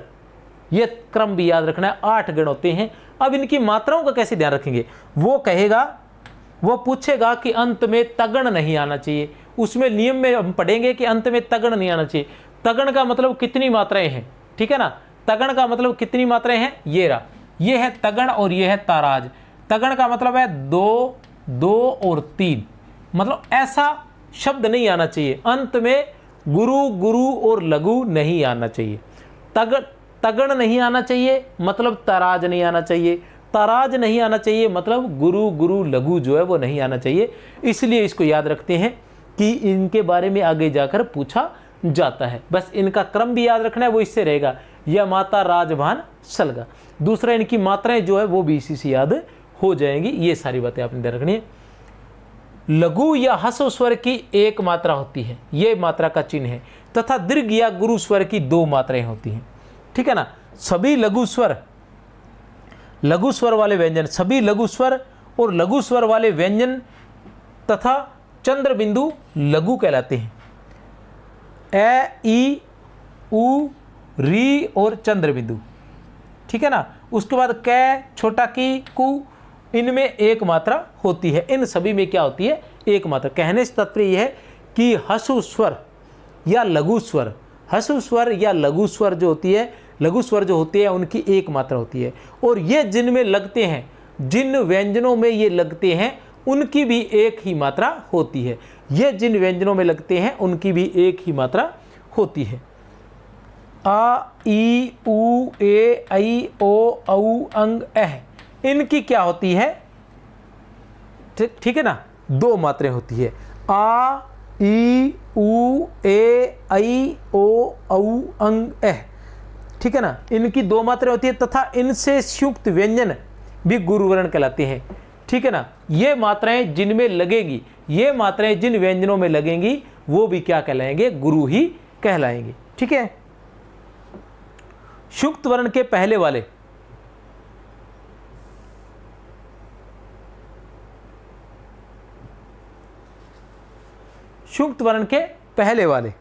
Speaker 1: ये क्रम भी याद रखना है। 8 गण होते हैं। अब इनकी मात्राओं का कैसे ध्यान रखेंगे? वो कहेगा, वो पूछेगा कि अंत में तगण नहीं आना चाहिए। उसमें नियम में हम पढ़ेंगे कि अंत में तगण नहीं आना चाहिए। तगण का मतलब कितनी मात्राएं हैं, ठीक है ना, तगण का मतलब कितनी मात्राएं हैं, ये रहा, ये है तगण और ये है ताराज। तगण का मतलब है 2, 2 और 3, मतलब ऐसा शब्द नहीं आना चाहिए, अंत में गुरु, गुरु और लघु नहीं आना चाहिए। तगण नहीं आना चाहिए मतलब ताराज नहीं आना चाहिए, ताराज नहीं आना चाहिए मतलब गुरु, गुरु लघु जो है वो नहीं आना चाहिए। इसलिए इसको याद रखते हैं कि इनके बारे में आगे जाकर पूछा जाता है। बस इनका क्रम भी याद रखना है, वो इससे रहेगा, या माता राजभान सलगा। दूसरा इनकी मात्राएं जो है वो भी इसी से याद हो जाएंगी। ये सारी बातें आपने ध्यान रखनी है। लघु या ह्रस्व स्वर की एक मात्रा होती है, ये मात्रा का चिन्ह है, तथा दीर्घ या गुरु स्वर की 2 मात्राएं होती हैं। ठीक है ना। सभी लघु स्वर वाले व्यंजन, सभी लघु स्वर और लघु स्वर वाले व्यंजन तथा चंद्र बिंदु लघु कहलाते हैं। ए, ई, उ, री और चंद्र बिंदु। ठीक है ना। उसके बाद कै, छोटा की, कु, इनमें एक मात्रा होती है। इन सभी में क्या होती है, एक मात्रा। कहने से तात्पर्य यह है कि ह्रस्व स्वर या लघु स्वर, ह्रस्व स्वर या लघु स्वर जो होती है, लघु स्वर जो होती है उनकी एक मात्रा होती है, और ये जिनमें लगते हैं, जिन व्यंजनों में ये लगते हैं उनकी भी एक ही मात्रा होती है। ये जिन व्यंजनों में लगते हैं उनकी भी एक ही मात्रा होती है। आ, ई, उ, ए, ऐ, ओ, औ, अंग, अह, इनकी क्या होती है, ठीक है ना, 2 मात्राएं होती है। आ, ई, उ, ए, ऐ, ओ, औ, अंग, अह। ठीक है ना। इनकी 2 मात्राएं होती है तथा इनसे संयुक्त व्यंजन भी गुरुवर्ण कहलाते हैं। ठीक है ना। ये मात्राएं जिनमें लगेंगी, ये मात्राएं जिन व्यंजनों में लगेंगी वो भी क्या कहलाएंगे, गुरु ही कहलाएंगे। ठीक है। संयुक्त वर्ण के पहले वाले, संयुक्त वर्ण के पहले वाले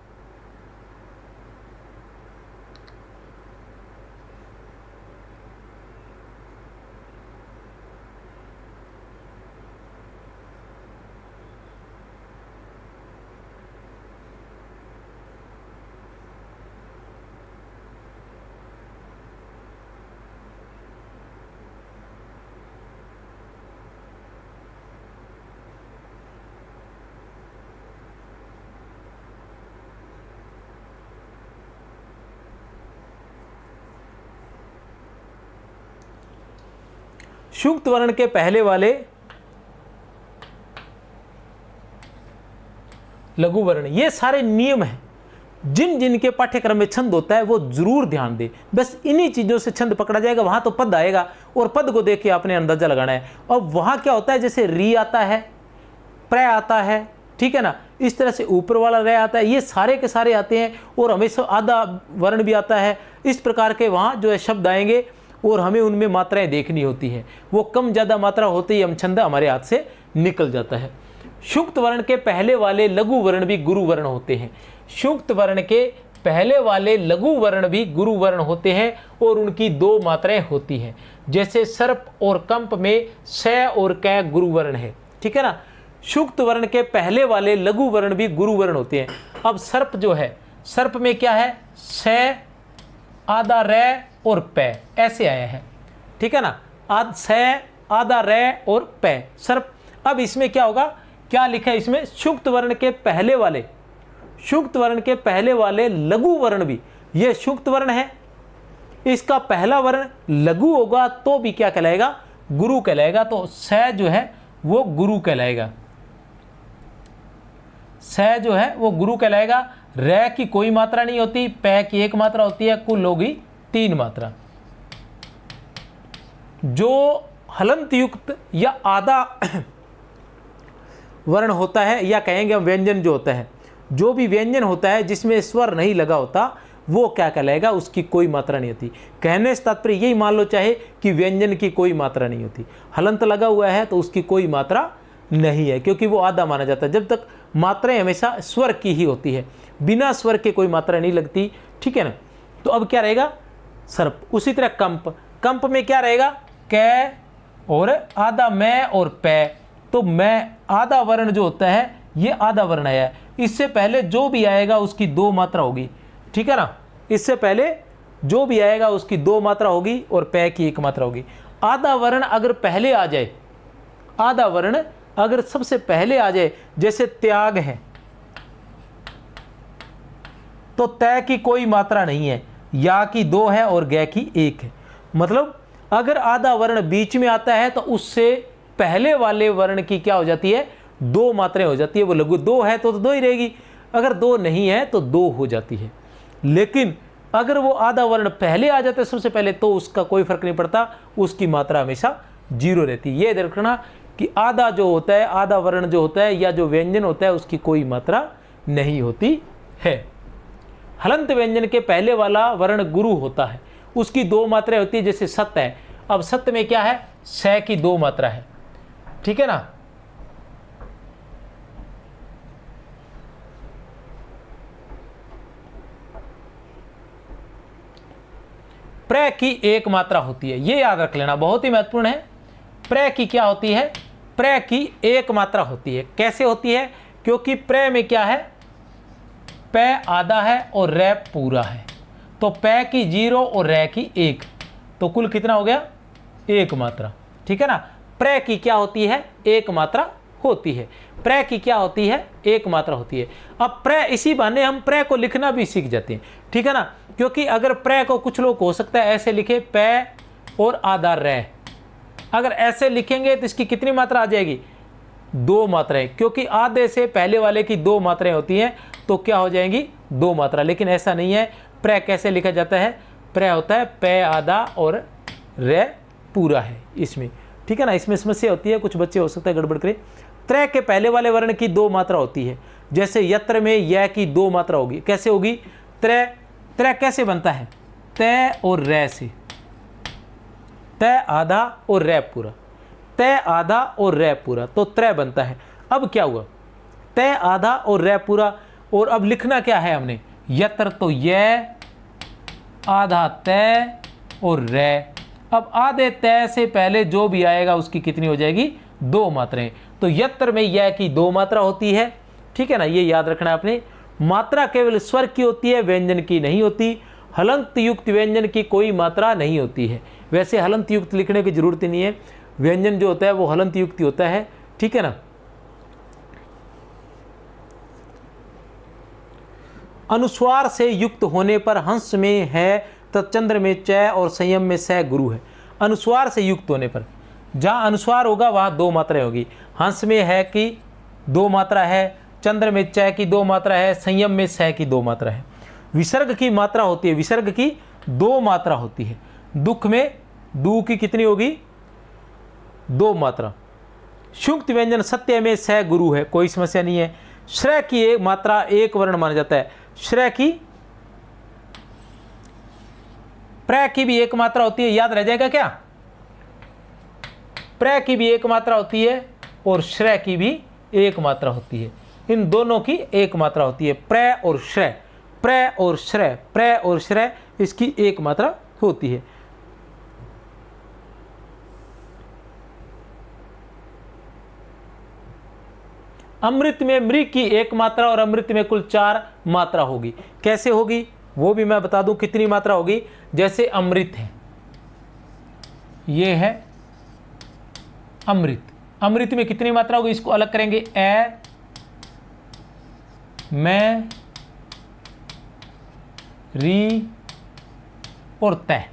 Speaker 1: संयुक्त वर्ण के पहले वाले लघु वर्ण, ये सारे नियम हैं जिन जिन के पाठ्यक्रम में छंद होता है वो जरूर ध्यान दे। बस इन्हीं चीजों से छंद पकड़ा जाएगा। वहां तो पद आएगा और पद को देख के आपने अंदाजा लगाना है। और वहां क्या होता है, जैसे री आता है, प्र आता है, ठीक है ना, इस तरह से ऊपर वाला रे आता है, ये सारे के सारे आते हैं। और हमेशा आधा वर्ण भी आता है। इस प्रकार के वहां जो है शब्द आएंगे और हमें उनमें मात्राएं देखनी होती हैं। वो कम ज़्यादा मात्रा होते ही हम छंद हमारे हाथ से निकल जाता है। संयुक्त वर्ण के पहले वाले लघु वर्ण भी गुरु वर्ण होते हैं। संयुक्त वर्ण के पहले वाले लघु वर्ण भी गुरु वर्ण होते हैं और उनकी 2 मात्राएं होती हैं। जैसे सर्प और कंप में स और क गुरु वर्ण है। ठीक है ना। संयुक्त वर्ण के पहले वाले लघु वर्ण भी गुरु वर्ण होते हैं। अब सर्प जो है, सर्प में क्या है, स, आधा रे और पै ऐसे आया है। ठीक है ना। स, आधा रे और पै, सर्प। अब इसमें क्या होगा, क्या लिखा है इसमें, संयुक्त वर्ण के पहले वाले, संयुक्त वर्ण के पहले वाले लघु वर्ण भी, ये संयुक्त वर्ण है, इसका पहला वर्ण लघु होगा तो भी क्या कहलाएगा, गुरु कहलाएगा। तो स जो है वो गुरु कहलाएगा, स जो है वो गुरु कहलाएगा। रे की कोई मात्रा नहीं होती, पै की एक मात्रा होती है, कुल होगी 3 मात्रा। जो हलंत युक्त या आधा वर्ण होता है, या कहेंगे हम व्यंजन जो होता है, जो भी व्यंजन होता है जिसमें स्वर नहीं लगा होता वो क्या कहलाएगा, उसकी कोई मात्रा नहीं होती। कहने से तात्पर्य यही मान लो चाहे कि व्यंजन की कोई मात्रा नहीं होती। हलंत लगा हुआ है तो उसकी कोई मात्रा नहीं है, क्योंकि वो आधा माना जाता है। जब तक मात्राएं हमेशा स्वर की ही होती है, बिना स्वर के कोई मात्रा नहीं लगती। ठीक है ना। तो अब क्या रहेगा, सर्प। उसी तरह कंप, कंप में क्या रहेगा, कै और आधा मैं और पै। तो मैं आधा वर्ण जो होता है ये आधा वर्ण आया है, इससे पहले जो भी आएगा उसकी 2 मात्रा होगी। ठीक है ना। इससे पहले जो भी आएगा उसकी 2 मात्रा होगी और पै की 1 मात्रा होगी। आधा वर्ण अगर पहले आ जाए, आधा वर्ण अगर सबसे पहले आ जाए, जैसे त्याग है, तो तय की कोई मात्रा नहीं है, या की 2 है और गै की 1 है। मतलब अगर आधा वर्ण बीच में आता है तो उससे पहले वाले वर्ण की क्या हो जाती है, 2 मात्राएं हो जाती है। वो लघु 2 है तो 2 ही रहेगी, अगर 2 नहीं है तो 2 हो जाती है। लेकिन अगर वो आधा वर्ण पहले आ जाता है सबसे पहले, तो उसका कोई फर्क नहीं पड़ता, उसकी मात्रा हमेशा 0 रहती है। ये देखना कि आधा जो होता है, आधा वर्ण जो होता है या जो व्यंजन होता है, उसकी कोई मात्रा नहीं होती है। हलंत व्यंजन के पहले वाला वर्ण गुरु होता है, उसकी 2 मात्राएं होती है। जैसे सत्य है, अब सत्य में क्या है, स की 2 मात्रा है, ठीक है ना। प्र की 1 मात्रा होती है, ये याद रख लेना, बहुत ही महत्वपूर्ण है। प्र की क्या होती है, प्र की 1 मात्रा होती है। कैसे होती है, क्योंकि प्र में क्या है, पै आधा है और रै पूरा है, तो पै की 0 और रै की 1, तो कुल कितना हो गया, 1 मात्रा, ठीक है ना। प्र की क्या होती है, 1 मात्रा होती है। प्र की क्या होती है, 1 मात्रा होती है। अब प्र, इसी बहाने हम प्र को लिखना भी सीख जाते हैं, ठीक है ना। क्योंकि अगर प्र को कुछ लोग हो सकता है ऐसे लिखे, पै और आधा रै, अगर ऐसे लिखेंगे तो इसकी कितनी मात्रा आ जाएगी, 2 मात्राएं, क्योंकि आधे से पहले वाले की 2 मात्राएं होती हैं, तो क्या हो जाएंगी, 2 मात्रा। लेकिन ऐसा नहीं है। प्र कैसे लिखा जाता है, प्र होता है पै आधा और रै पूरा है इसमें, ठीक है ना। इसमें समस्या होती है, कुछ बच्चे हो सकता है गड़बड़ करे। त्र के पहले वाले वर्ण की 2 मात्रा होती है, जैसे यत्र में य की 2 मात्रा होगी। कैसे होगी, त्र, त्र कैसे बनता है, तय और रै से, तय आधा और रै पूरा, तय आधा और रै पूरा, तो त्र बनता है। अब क्या हुआ, तय आधा और रै पूरा, और अब लिखना क्या है हमने, यत्र तो य, आधा तय और रै। अब आधे तय से पहले जो भी आएगा उसकी कितनी हो जाएगी, 2 मात्राएं। तो यत्र में य की 2 मात्रा होती है, ठीक है ना, ये याद रखना है आपने। मात्रा केवल स्वर की होती है, व्यंजन की नहीं होती। हलंत युक्त व्यंजन की कोई मात्रा नहीं होती है। वैसे हलंत युक्त लिखने की जरूरत नहीं है, व्यंजन जो होता है वो हलंत युक्त होता है, ठीक है ना। अनुस्वार से युक्त होने पर हंस में है, तत्चंद्र में च और संयम में स गुरु है। अनुस्वार से युक्त होने पर, जहाँ अनुस्वार होगा वहाँ 2 मात्राएं होगी। हंस में है की 2 मात्रा है, चंद्र में च की 2 मात्रा है, संयम में स की 2 मात्रा है। विसर्ग की मात्रा होती है, विसर्ग की 2 मात्रा होती है। दुख में दू की कितनी होगी, 2 मात्रा। शुक्त व्यंजन सत्य में स गुरु है, कोई समस्या नहीं है। श्रय की 1 मात्रा 1 वर्ण माना जाता है। श्रय की, प्र की भी 1 मात्रा होती है, याद रह जाएगा क्या, प्र की भी 1 मात्रा होती है और श्रय की भी 1 मात्रा होती है। इन दोनों की 1 मात्रा होती है, प्र और श्रय, प्र और श्रय, प्र और श्रय, इसकी 1 मात्रा होती है। अमृत में मृ की 1 मात्रा और अमृत में कुल 4 मात्रा होगी। कैसे होगी वो भी मैं बता दूं, कितनी मात्रा होगी। जैसे अमृत है, ये है अमृत, अमृत में कितनी मात्रा होगी, इसको अलग करेंगे, ए, मैं, री और तय,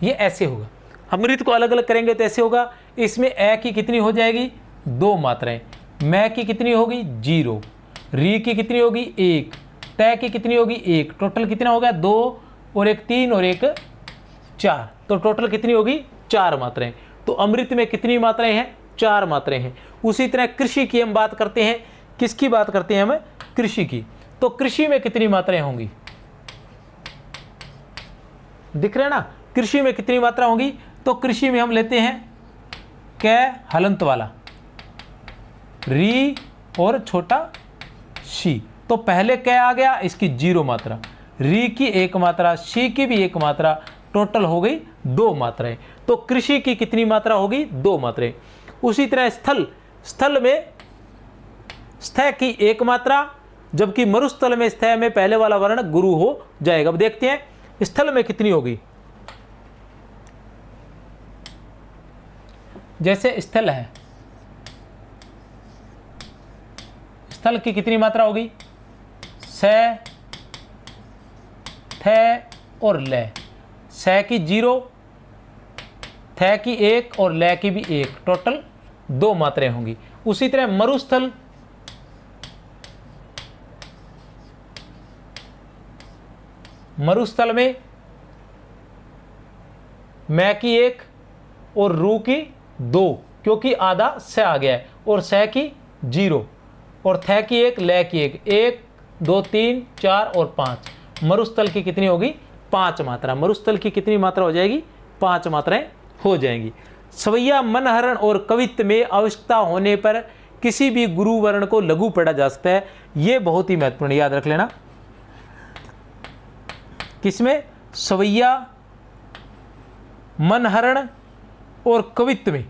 Speaker 1: ये ऐसे होगा। अमृत को अलग अलग करेंगे तो ऐसे होगा। इसमें ए की कितनी हो जाएगी, 2 मात्राएं, मैं की कितनी होगी 0, री की कितनी होगी 1, तय की कितनी होगी 1, टोटल कितना हो गया 2 और 1 3 और 1 4, तो टोटल कितनी होगी 4 मात्राएं। तो अमृत में कितनी मात्राएं हैं, 4 मात्राएं हैं। उसी तरह कृषि की हम बात करते हैं, किसकी बात करते हैं हम, कृषि की। तो कृषि में कितनी मात्राएं होंगी, दिख रहा है ना, कृषि में कितनी मात्रा होंगी। तो कृषि में हम लेते हैं कै हलंत वाला, री और छोटा शी, तो पहले कै आ गया, इसकी 0 मात्रा, री की 1 मात्रा, शी की भी 1 मात्रा, टोटल हो गई 2 मात्राएं। तो कृषि की कितनी मात्रा होगी, 2 मात्राएं। उसी तरह स्थल, स्थल में स्थ की 1 मात्रा, जबकि मरुस्थल में स्थ में पहले वाला वर्ण गुरु हो जाएगा। अब देखते हैं स्थल में कितनी होगी? जैसे स्थल है, स्थल की कितनी मात्रा होगी? स, थ और ल। स की 0, थ की 1 और ल की भी 1, टोटल 2 मात्राएं होंगी। उसी तरह मरुस्थल, मरुस्थल में मैं की 1 और रू की 2, क्योंकि आधा स आ गया है, और स की 0 और थ की 1, ल की 1, 1 2 3 4 और 5। मरुस्थल की कितनी होगी? 5 मात्रा। मरुस्थल की कितनी मात्रा हो जाएगी? 5 मात्राएं हो जाएंगी। सवैया, मनहरण और कवित्व में आवश्यकता होने पर किसी भी गुरु वर्ण को लघु पढ़ा जा सकता है। ये बहुत ही महत्वपूर्ण, याद रख लेना। किसमें? सवैया, मनहरण और कवित्व में।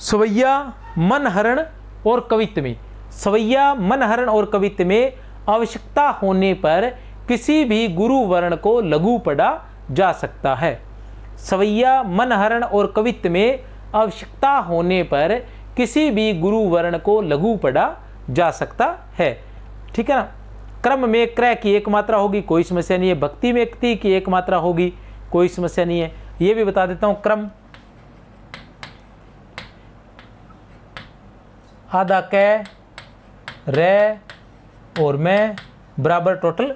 Speaker 1: सवैया, मनहरण और कवित्व में। सवैया, मनहरण और कवित्व में आवश्यकता होने पर किसी भी गुरु वर्ण को लघु पढ़ा जा सकता है। सवैया, मनहरण और कवित्व में आवश्यकता होने पर किसी भी गुरु वर्ण को लघु पढ़ा जा सकता है। ठीक है ना। क्रम में क्रय की 1 मात्रा होगी, कोई समस्या नहीं है। भक्ति में क्ति की 1 मात्रा होगी, कोई समस्या नहीं है। ये भी बता देता हूं, क्रम आधा क, रे और मैं बराबर टोटल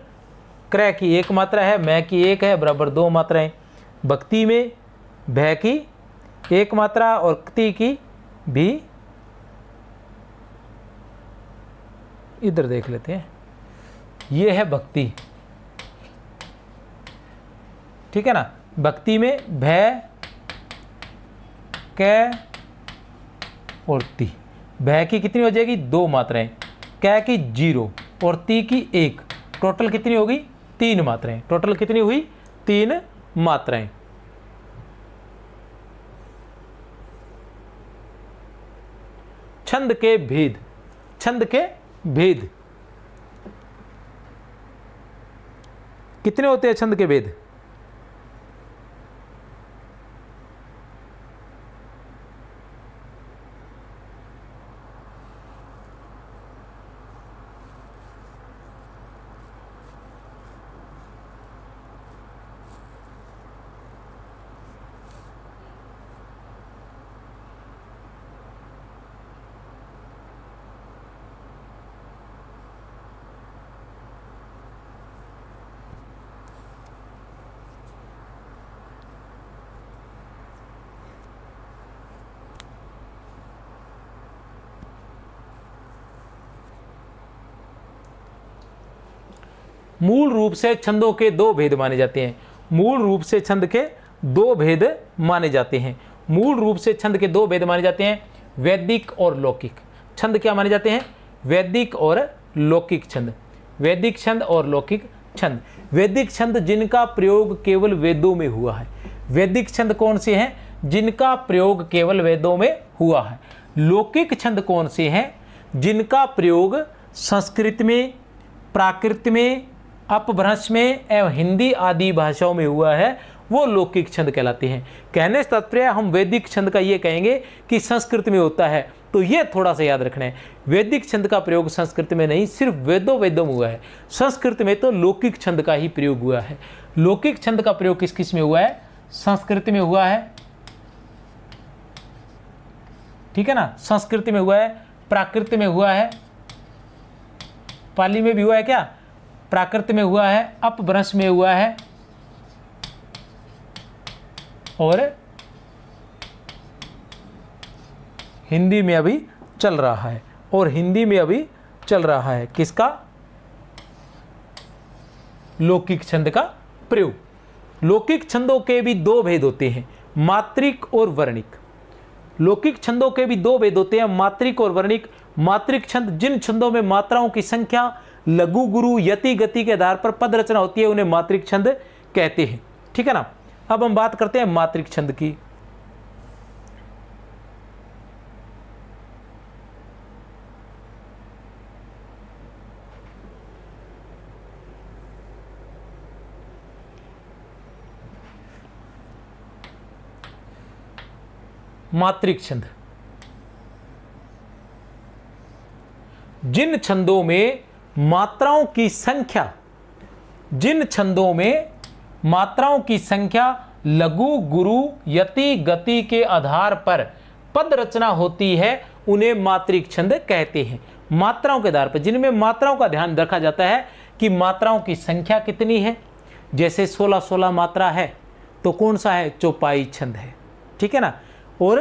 Speaker 1: क्रय की 1 मात्रा है, मैं की 1 है, बराबर 2 मात्राएं। भक्ति में भय की 1 मात्रा और क्ति की भी, इधर देख लेते हैं, ये है भक्ति। ठीक है ना। भक्ति में भय, क और ती। भय की कितनी हो जाएगी? 2 मात्राएं। क की 0 और ती की 1, टोटल कितनी होगी? 3 मात्राएं। टोटल कितनी हुई? 3 मात्राएं। छंद के भेद। छंद के भेद कितने होते हैं? छंद के भेद मूल रूप से छंदों के 2 भेद माने जाते हैं। मूल रूप से छंद के 2 भेद माने जाते हैं। मूल रूप से छंद के 2 भेद माने जाते हैं, वैदिक और लौकिक। छंद क्या माने जाते हैं? वैदिक और लौकिक छंद। वैदिक छंद और लौकिक छंद। वैदिक छंद जिनका प्रयोग केवल वेदों में हुआ है। वैदिक छंद कौन से हैं? जिनका प्रयोग केवल वेदों में हुआ है। लौकिक छंद कौन से हैं? जिनका प्रयोग संस्कृत में, प्राकृत में, अपभ्रंश में एवं हिंदी आदि भाषाओं में हुआ है, वो लौकिक छंद कहलाते हैं। कहने से तात्पर्य हम वैदिक छंद का ये कहेंगे कि संस्कृत में होता है, तो ये थोड़ा सा याद रखना है। वैदिक छंद का प्रयोग संस्कृत में नहीं, सिर्फ वेदों में हुआ है। संस्कृत में तो लौकिक छंद का ही प्रयोग हुआ है। लौकिक छंद का प्रयोग किस किस में हुआ है? संस्कृत में हुआ है, ठीक है ना, संस्कृत में हुआ है, प्राकृत में हुआ है, पाली में भी हुआ है क्या, प्राकृत में हुआ है, अपभ्रंश में हुआ है, और हिंदी में अभी चल रहा है। और हिंदी में अभी चल रहा है किसका? लौकिक छंद का प्रयोग। लौकिक छंदों के भी 2 भेद होते हैं, मात्रिक और वर्णिक। लौकिक छंदों के भी 2 भेद होते हैं, मात्रिक और वर्णिक। मात्रिक छंद जिन छंदों में मात्राओं की संख्या लघु गुरु यति गति के आधार पर पद रचना होती है, उन्हें मात्रिक छंद कहते हैं। ठीक है ना। अब हम बात करते हैं मात्रिक छंद की। मात्रिक छंद। जिन छंदों में मात्राओं की संख्या, जिन छंदों में मात्राओं की संख्या लघु, गुरु, यति, गति के आधार पर पद रचना होती है उन्हें मात्रिक छंद कहते हैं। मात्राओं के आधार पर, जिनमें मात्राओं का ध्यान रखा जाता है कि मात्राओं की संख्या कितनी है, जैसे 16 मात्रा है तो कौन सा है, चौपाई छंद है, ठीक है ना। और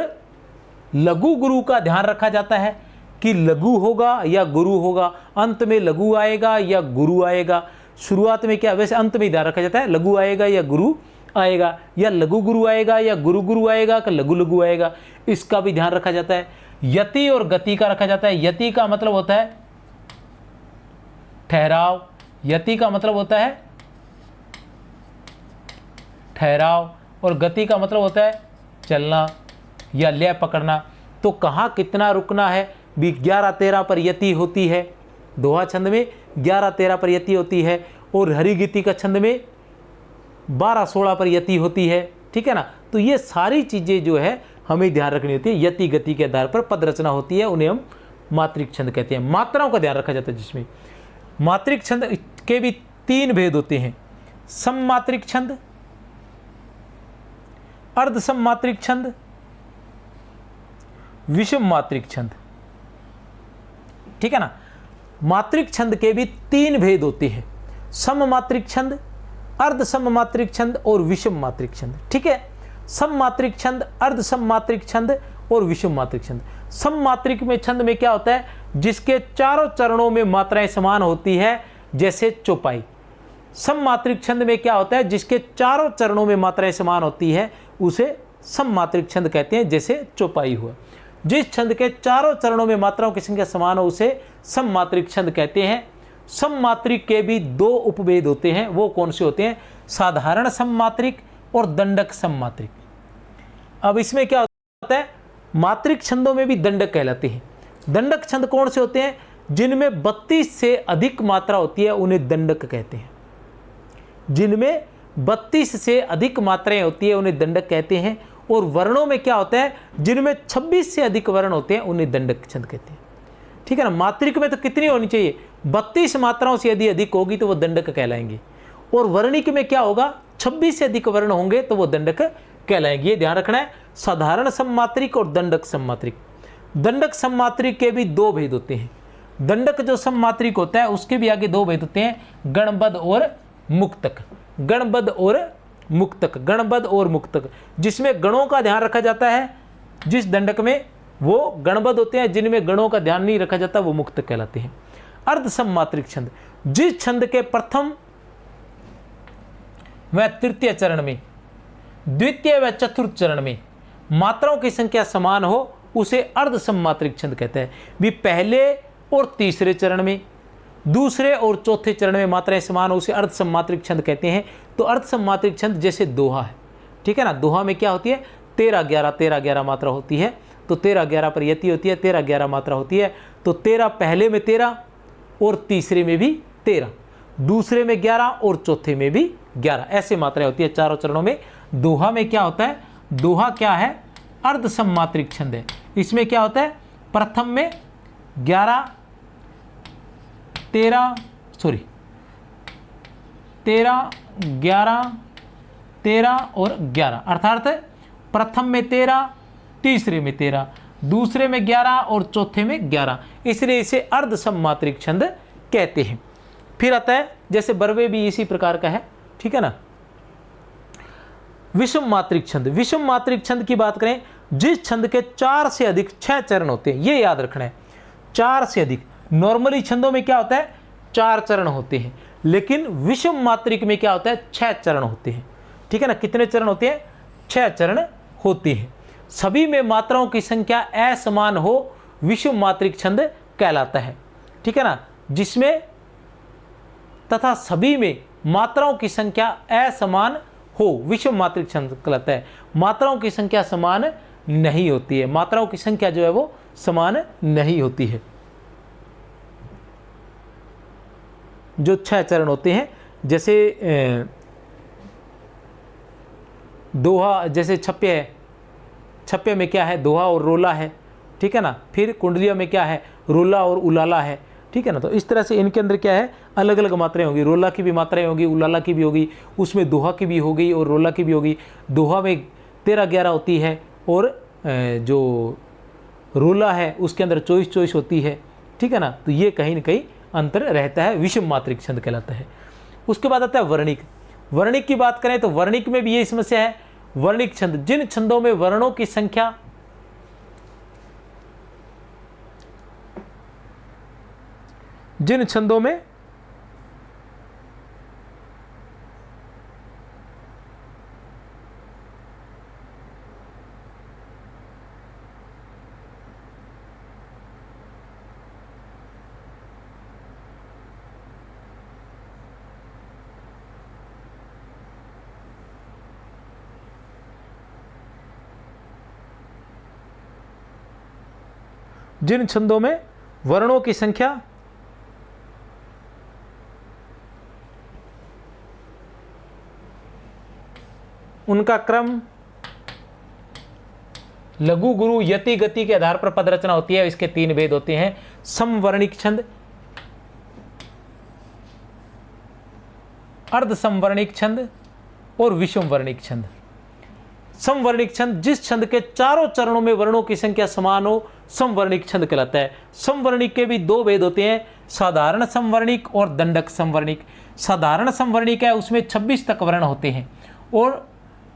Speaker 1: लघु गुरु का ध्यान रखा जाता है कि लघु होगा या गुरु होगा, अंत में लघु आएगा या गुरु आएगा। शुरुआत में क्या, वैसे अंत में ध्यान रखा जाता है लघु आएगा या गुरु आएगा, या लघु गुरु आएगा या गुरु गुरु आएगा कि लघु लघु आएगा, इसका भी ध्यान रखा जाता है। यति और गति का रखा जाता है। यति का मतलब होता है ठहराव, यति का मतलब होता है ठहराव, और गति का मतलब होता है चलना या लय पकड़ना। तो कहाँ कितना रुकना है भी, 11-13 पर यति होती है दोहा छंद में, 11-13 पर यति होती है, और हरिगीति का छंद में 12-16 पर यति होती है, ठीक है ना। तो ये सारी चीज़ें जो है हमें ध्यान रखनी होती है। यति गति के आधार पर पद रचना होती है, उन्हें हम मात्रिक छंद कहते हैं। मात्राओं का ध्यान रखा जाता है, जिसमें मात्रिक छंद के भी 3 भेद होते हैं, सममात्रिक छंद, अर्ध सममात्रिक छंद, विषम मात्रिक छंद, ठीक है ना। मात्रिक छंद के भी 3 भेद होते हैं, सममात्रिक छंद, अर्ध सममात्रिक छंद और विषम मात्रिक छंद, ठीक है। सममात्रिक छंद, अर्ध सममात्रिक छंद और विषम मात्रिक छंद। सममात्रिक में छंद में क्या होता है, जिसके चारों चरणों में मात्राएं समान होती है, जैसे चौपाई। सममात्रिक छंद में क्या होता है, जिसके चारों चरणों में मात्राएं समान होती है उसे सममात्रिक छंद कहते हैं, जैसे चौपाई हुआ। जिस छंद के चारों चरणों में मात्राओं की संख्या समान हो उसे सममात्रिक छंद कहते हैं। सममात्रिक के भी 2 उपभेद होते हैं, वो कौन से होते हैं, साधारण सममात्रिक और दंडक सममात्रिक। अब इसमें क्या होता है, मात्रिक छंदों में भी दंडक कहलाते हैं। दंडक छंद कौन से होते हैं, जिनमें 32 से अधिक मात्रा होती है उन्हें दंडक कहते हैं। जिनमें 32 से अधिक मात्राएं होती है उन्हें दंडक कहते हैं। और वर्णों में क्या होता है, जिनमें 26 से अधिक वर्ण होते हैं उन्हें दंडक छंद कहते हैं, ठीक है ना। मात्रिक में तो कितनी होनी चाहिए, 32 मात्राओं से यदि अधिक होगी तो वो दंडक कहलाएंगे, और वर्णिक में क्या होगा, 26 से अधिक वर्ण होंगे तो वो दंडक कहलाएंगे। ये ध्यान रखना है, साधारण सममात्रिक और दंडक सममात्रिक। दंडक सममात्रिक के भी 2 भेद होते हैं। दंडक जो सममात्रिक होता है उसके भी आगे 2 भेद होते हैं, गणबद्ध और मुक्तक। गणबद्ध और मुक्तक, गणबद्ध और मुक्तक, जिसमें गणों का ध्यान रखा जाता है जिस दंडक में, वो गणबद्ध होते हैं। जिनमें गणों का ध्यान नहीं रखा जाता वो मुक्तक कहलाते हैं। अर्ध सममात्रिक छंद, जिस छंद के प्रथम व तृतीय चरण में, द्वितीय व चतुर्थ चरण में मात्राओं की संख्या समान हो उसे अर्ध सममात्रिक छंद कहते हैं। भी पहले और तीसरे चरण में, दूसरे और चौथे चरण में मात्राएं समान हो उसे अर्ध सममात्रिक छंद कहते हैं। तो अर्ध सममात्रिक छंद जैसे दोहा है, ठीक है ना। दोहा में क्या होती है, 13-11 मात्रा होती है, तो 13-11 पर यति होती है, 13-11 मात्रा होती है। तो 13 पहले में 13 और तीसरे में भी 13, दूसरे में 11 और चौथे में भी 11, ऐसे मात्राएं होती है चारों चरणों में। दोहा में क्या होता है, दोहा क्या है, अर्ध सममात्रिक छंद है। इसमें क्या होता है, प्रथम में 13 11 13 और 11, अर्थात प्रथम में 13, तीसरे में 13, दूसरे में 11 और चौथे में 11, इसलिए इसे अर्ध सममात्रिक छंद कहते हैं। फिर आता है जैसे बरवे भी इसी प्रकार का है, ठीक है ना। विषम मात्रिक छंद, विषम मात्रिक छंद की बात करें, जिस छंद के 4 से अधिक 6 चरण होते हैं, ये याद रखना है, 4 से अधिक। नॉर्मली छंदों में क्या होता है, 4 चरण होते हैं, लेकिन विषम मात्रिक में क्या होता है, 6 चरण होते हैं, ठीक है ना। कितने चरण होते हैं, 6 चरण होते हैं। सभी में मात्राओं की संख्या असमान हो विषम मात्रिक छंद कहलाता है, ठीक है ना। जिसमें तथा सभी में मात्राओं की संख्या असमान हो विषम मात्रिक छंद कहलाता है। मात्राओं की संख्या समान नहीं होती है, मात्राओं की संख्या जो है वो समान नहीं होती है। जो 6 चरण होते हैं, जैसे दोहा, जैसे छप्य है, छप्पे में क्या है, दोहा और रोला है, ठीक है ना। फिर कुंडलिया में क्या है, रोला और उलाला है, ठीक है ना। तो इस तरह से इनके अंदर क्या है, अलग अलग मात्राएं होंगी, रोला की भी मात्राएं होगी, उलाला की भी होगी, उसमें दोहा की भी होगी और रोला की भी होगी। दोहा में 13-11 होती है और जो रोला है उसके अंदर 24-24 होती है, ठीक है ना। तो ये कहीं ना कहीं अंतर रहता है, विषम मात्रिक छंद कहलाता है। उसके बाद आता है वर्णिक। वर्णिक की बात करें तो वर्णिक में भी ये समस्या है। वर्णिक छंद, जिन छंदों में वर्णों की संख्या जिन छंदों में वर्णों की संख्या उनका क्रम लघु गुरु यति गति के आधार पर पद रचना होती है। इसके 3 भेद होते हैं, समवर्णिक छंद, अर्ध समवर्णिक छंद और विषम वर्णिक छंद। समवर्णिक छंद, जिस छंद के चारों चरणों में वर्णों की संख्या समान हो, समवर्णिक छंद कहलाता है। समवर्णिक के भी 2 भेद होते हैं, साधारण समवर्णिक और दंडक समवर्णिक। साधारण समवर्णिक है उसमें 26 तक वर्ण होते हैं और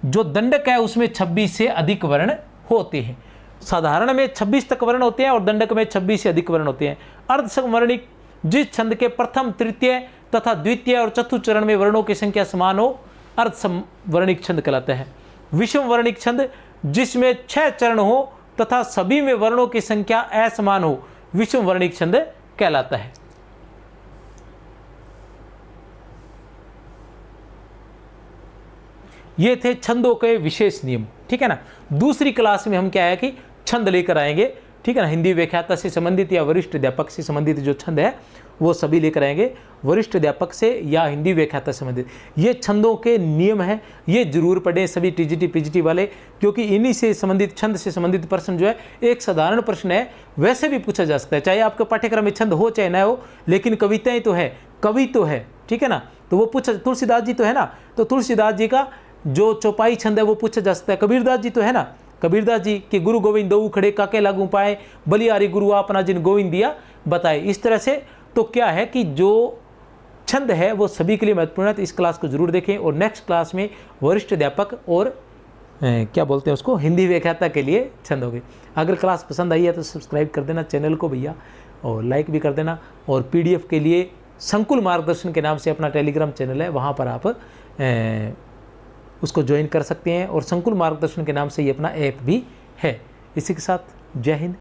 Speaker 1: जो दंडक है उसमें 26 से अधिक वर्ण होते हैं। साधारण में 26 तक वर्ण होते हैं और दंडक में 26 से अधिक वर्ण होते हैं। अर्ध समवर्णिक, जिस छंद के प्रथम, तृतीय तथा द्वितीय और चतुर्थ चरण में वर्णों की संख्या समान हो, अर्ध समवर्णिक छंद कहलाता है। विषम वर्णिक छंद, जिसमें 6 चरण हो तथा सभी में वर्णों की संख्या असमान हो, विषम वर्णिक छंद कहलाता है। ये थे छंदों के विशेष नियम, ठीक है ना। दूसरी क्लास में हम क्या है कि छंद लेकर आएंगे, ठीक है ना। हिंदी व्याख्याता से संबंधित या वरिष्ठ अध्यापक से संबंधित जो छंद है वो सभी लेकर आएंगे, वरिष्ठ अध्यापक से या हिंदी व्याख्याता से संबंधित। ये छंदों के नियम हैं, ये जरूर पढ़ें सभी टीजीटी पीजीटी वाले, क्योंकि इन्हीं से संबंधित, छंद से संबंधित प्रश्न जो है एक साधारण प्रश्न है, वैसे भी पूछा जा सकता है, चाहे आपके पाठ्यक्रम में छंद हो चाहे ना हो, लेकिन कविताएं तो है, कवि तो है, ठीक है ना। तो वो पूछा, तुलसीदास जी तो है ना, तो तुलसीदास जी का जो चौपाई छंद है वो पूछा जा सकता है। कबीरदास जी तो है ना, कबीरदास जी के गुरु गोविंद दऊ खड़े काके लागू पाए, बलिहारी गुरु अपना जिन गोविंद दिया बताए। इस तरह से तो क्या है कि जो छंद है वो सभी के लिए महत्वपूर्ण है। तो इस क्लास को जरूर देखें और नेक्स्ट क्लास में वरिष्ठ अध्यापक और क्या बोलते हैं उसको, हिंदी व्याख्याता के लिए छंद होंगे। अगर क्लास पसंद आई है तो सब्सक्राइब कर देना चैनल को भैया, और लाइक भी कर देना। और पीडीएफ के लिए संकुल मार्गदर्शन के नाम से अपना टेलीग्राम चैनल है, वहाँ पर आप उसको ज्वाइन कर सकते हैं, और संकुल मार्गदर्शन के नाम से ये अपना ऐप भी है। इसी के साथ जय हिंद।